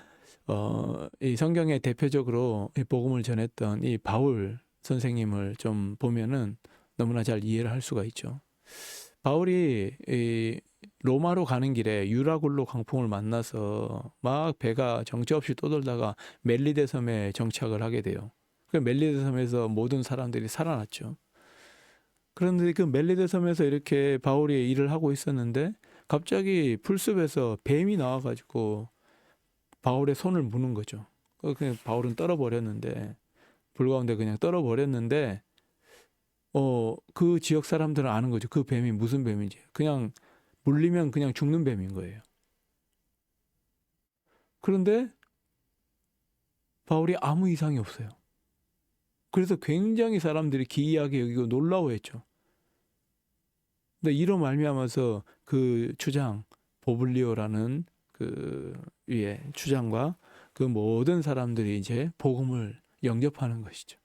이 성경에 대표적으로 이 복음을 전했던 이 바울 선생님을 좀 보면은 너무나 잘 이해를 할 수가 있죠. 바울이 이 로마로 가는 길에 유라굴로 광풍을 만나서 막 배가 정처 없이 떠돌다가 멜리데 섬에 정착을 하게 돼요. 그 멜리데 섬에서 모든 사람들이 살아났죠. 그런데 그 멜리데 섬에서 이렇게 바울이 일을 하고 있었는데 갑자기 풀숲에서 뱀이 나와가지고 바울의 손을 무는 거죠. 그냥 바울은 떨어버렸는데 불 가운데 그냥 떨어버렸는데 그 지역 사람들은 아는 거죠. 그 뱀이 무슨 뱀인지. 그냥 물리면 그냥 죽는 뱀인 거예요. 그런데 바울이 아무 이상이 없어요. 그래서 굉장히 사람들이 기이하게 여기고 놀라워했죠. 근데 이로 말미암아서 그 주장 보블리오라는 그 위에 주장과 그 모든 사람들이 이제 복음을 영접하는 것이죠.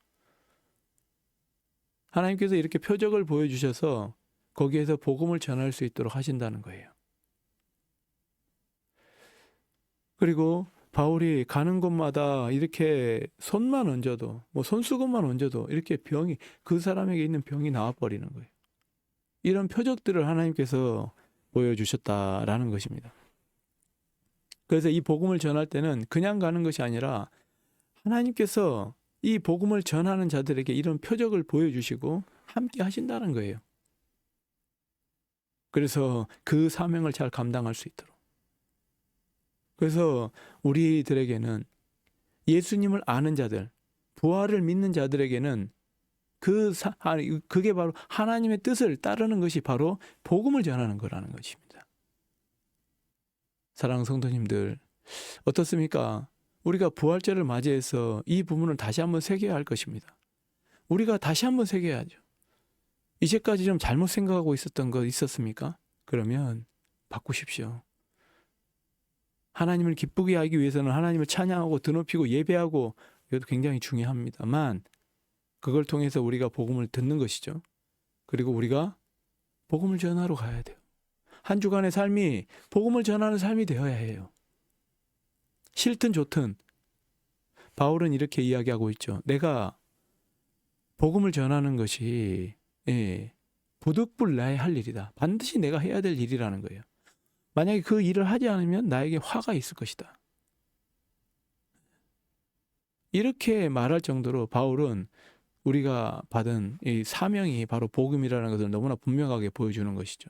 하나님께서 이렇게 표적을 보여주셔서 거기에서 복음을 전할 수 있도록 하신다는 거예요. 그리고 바울이 가는 곳마다 이렇게 손만 얹어도 뭐 손수건만 얹어도 이렇게 병이 그 사람에게 있는 병이 나와버리는 거예요. 이런 표적들을 하나님께서 보여주셨다라는 것입니다. 그래서 이 복음을 전할 때는 그냥 가는 것이 아니라 하나님께서 이 복음을 전하는 자들에게 이런 표적을 보여주시고 함께 하신다는 거예요. 그래서 그 사명을 잘 감당할 수 있도록. 그래서 우리들에게는 예수님을 아는 자들, 부활을 믿는 자들에게는 그게 바로 하나님의 뜻을 따르는 것이 바로 복음을 전하는 거라는 것입니다. 사랑하는 성도님들, 어떻습니까? 우리가 부활절을 맞이해서 이 부분을 다시 한번 새겨야 할 것입니다. 우리가 다시 한번 새겨야죠. 이제까지 좀 잘못 생각하고 있었던 거 있었습니까? 그러면 바꾸십시오. 하나님을 기쁘게 하기 위해서는 하나님을 찬양하고 드높이고 예배하고 이것도 굉장히 중요합니다만 그걸 통해서 우리가 복음을 듣는 것이죠. 그리고 우리가 복음을 전하러 가야 돼요. 한 주간의 삶이 복음을 전하는 삶이 되어야 해요. 싫든 좋든 바울은 이렇게 이야기하고 있죠. 내가 복음을 전하는 것이 부득불 할 일이다. 반드시 내가 해야 될 일이라는 거예요. 만약에 그 일을 하지 않으면 나에게 화가 있을 것이다. 이렇게 말할 정도로 바울은 우리가 받은 이 사명이 바로 복음이라는 것을 너무나 분명하게 보여주는 것이죠.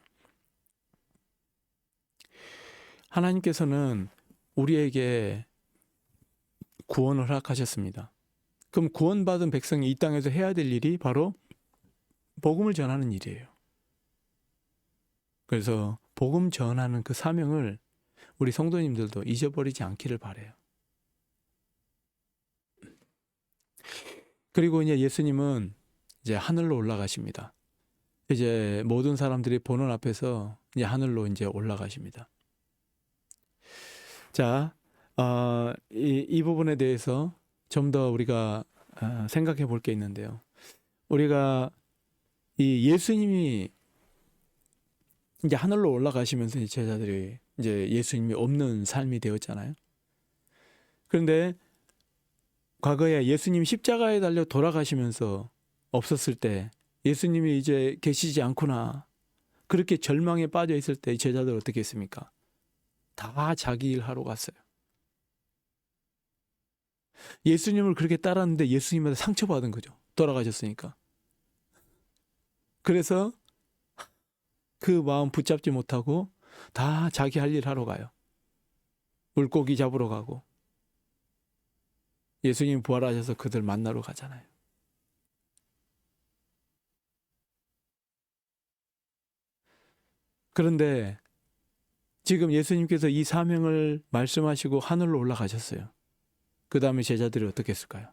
하나님께서는 우리에게 구원을 허락하셨습니다. 그럼 구원받은 백성이 이 땅에서 해야 될 일이 바로 복음을 전하는 일이에요. 그래서 복음 전하는 그 사명을 우리 성도님들도 잊어버리지 않기를 바라요. 그리고 이제 예수님은 이제 하늘로 올라가십니다. 이제 모든 사람들이 보는 앞에서 이제 하늘로 이제 올라가십니다. 자, 이 부분에 대해서 좀 더 우리가 생각해 볼 게 있는데요. 우리가 이 예수님이 이제 하늘로 올라가시면서 제자들이 이제 예수님이 없는 삶이 되었잖아요. 그런데 과거에 예수님 십자가에 달려 돌아가시면서 없었을 때 예수님이 이제 계시지 않구나. 그렇게 절망에 빠져 있을 때 제자들 어떻게 했습니까? 다 자기 일 하러 갔어요. 예수님을 그렇게 따랐는데 예수님한테 상처받은 거죠. 돌아가셨으니까. 그래서 그 마음 붙잡지 못하고 다 자기 할 일 하러 가요. 물고기 잡으러 가고. 예수님 부활하셔서 그들 만나러 가잖아요. 그런데 지금 예수님께서 이 사명을 말씀하시고 하늘로 올라가셨어요. 그 다음에 제자들이 어떻게 했을까요?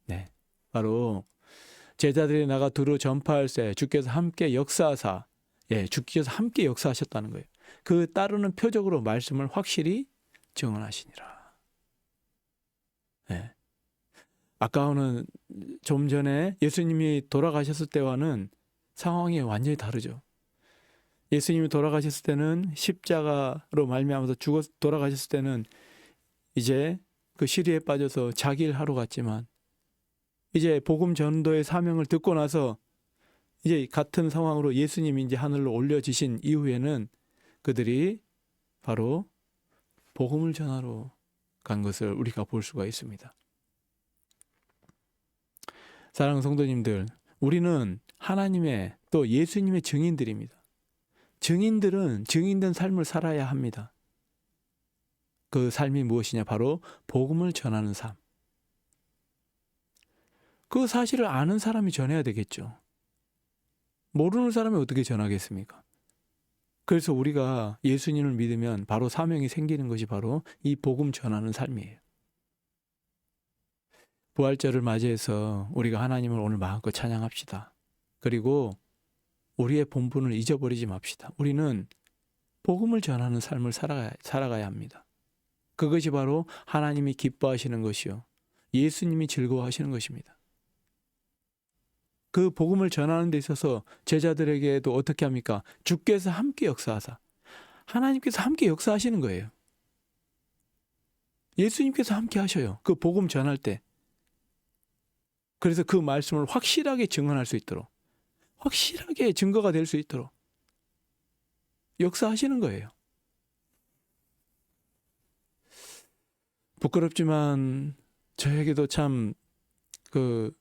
네, 바로 제자들이 나가 두루 전파할세 주께서 함께 역사하사, 주께서 함께 역사하셨다는 거예요. 그 따르는 표적으로 말씀을 확실히 증언하시니라. 네. 아까는 좀 전에 예수님이 돌아가셨을 때와는 상황이 완전히 다르죠. 예수님이 돌아가셨을 때는 십자가로 말미암아서 돌아가셨을 때는 이제 그 시리에 빠져서 자기 일 하러 갔지만 이제 복음 전도의 사명을 듣고 나서 이제 같은 상황으로 예수님이 이제 하늘로 올려지신 이후에는 그들이 바로 복음을 전하러 간 것을 우리가 볼 수가 있습니다. 사랑하는 성도님들, 우리는 하나님의 또 예수님의 증인들입니다. 증인들은 증인된 삶을 살아야 합니다. 그 삶이 무엇이냐? 바로 복음을 전하는 삶. 그 사실을 아는 사람이 전해야 되겠죠. 모르는 사람이 어떻게 전하겠습니까? 그래서 우리가 예수님을 믿으면 바로 사명이 생기는 것이 바로 이 복음 전하는 삶이에요. 부활절을 맞이해서 우리가 하나님을 오늘 마음껏 찬양합시다. 그리고 우리의 본분을 잊어버리지 맙시다. 우리는 복음을 전하는 삶을 살아가야 합니다. 그것이 바로 하나님이 기뻐하시는 것이요, 예수님이 즐거워하시는 것입니다. 그 복음을 전하는 데 있어서 제자들에게도 어떻게 합니까? 주께서 함께 역사하사. 하나님께서 함께 역사하시는 거예요. 예수님께서 함께 하셔요. 그 복음 전할 때. 그래서 그 말씀을 확실하게 증언할 수 있도록, 확실하게 증거가 될 수 있도록 역사하시는 거예요. 부끄럽지만 저에게도 참 그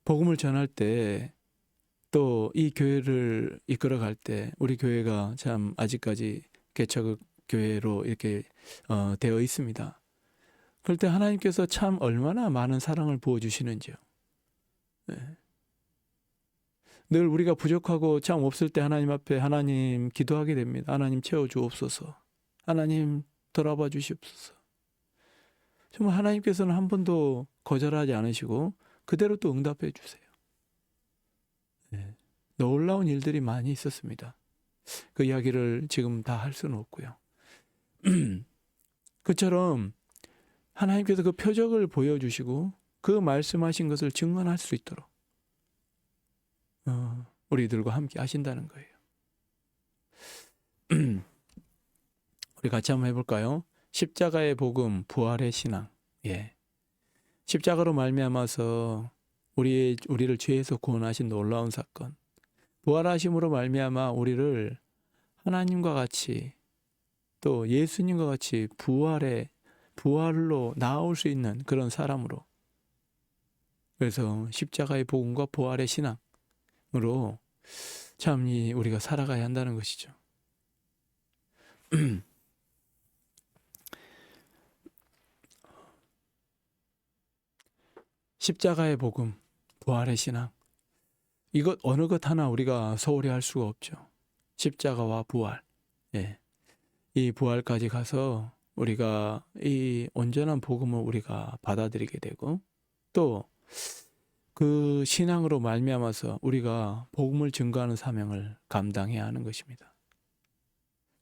복음을 전할 때, 또 이 교회를 이끌어갈 때 우리 교회가 참 아직까지 개척 교회로 이렇게 되어 있습니다. 그럴 때 하나님께서 참 얼마나 많은 사랑을 부어주시는지요. 네. 늘 우리가 부족하고 참 없을 때 하나님 앞에 하나님 기도하게 됩니다. 하나님 채워주옵소서. 하나님 돌아봐 주시옵소서. 정말 하나님께서는 한 번도 거절하지 않으시고 그대로 또 응답해 주세요. 네. 놀라운 일들이 많이 있었습니다. 그 이야기를 지금 다 할 수는 없고요. 그처럼 하나님께서 그 표적을 보여주시고 그 말씀하신 것을 증언할 수 있도록 우리들과 함께 하신다는 거예요. 우리 같이 한번 해볼까요? 십자가의 복음, 부활의 신앙. 십자가로 말미암아서 우리를 죄에서 구원하신 놀라운 사건. 부활하심으로 말미암아 우리를 하나님과 같이, 또 예수님과 같이 부활로 나올 수 있는 그런 사람으로. 그래서 십자가의 복음과 부활의 신앙으로 참 우리가 살아가야 한다는 것이죠. 십자가의 복음, 부활의 신앙. 이것 어느 것 하나 우리가 소홀히 할 수가 없죠. 십자가와 부활. 이 부활까지 가서 우리가 이 온전한 복음을 우리가 받아들이게 되고, 또 그 신앙으로 말미암아서 우리가 복음을 증거하는 사명을 감당해야 하는 것입니다.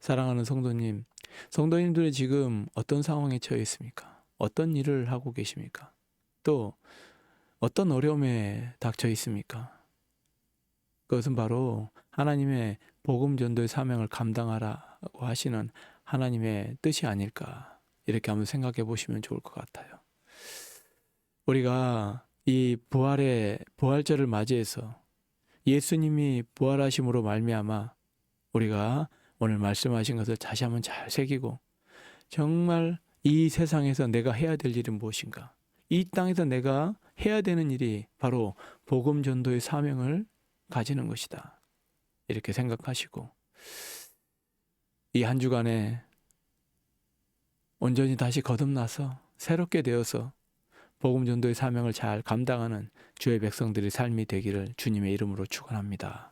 사랑하는 성도님, 성도님들이 지금 어떤 상황에 처해 있습니까? 어떤 일을 하고 계십니까? 또 어떤 어려움에 닥쳐 있습니까? 그것은 바로 하나님의 복음 전도의 사명을 감당하라고 하시는 하나님의 뜻이 아닐까, 이렇게 한번 생각해 보시면 좋을 것 같아요. 우리가 이 부활절을 맞이해서 예수님이 부활하심으로 말미암아 우리가 오늘 말씀하신 것을 다시 한번 잘 새기고 정말 이 세상에서 내가 해야 될 일은 무엇인가? 이 땅에서 내가 해야 되는 일이 바로 복음 전도의 사명을 가지는 것이다. 이렇게 생각하시고 이 한 주간에 온전히 다시 거듭나서 새롭게 되어서 복음 전도의 사명을 잘 감당하는 주의 백성들의 삶이 되기를 주님의 이름으로 축원합니다.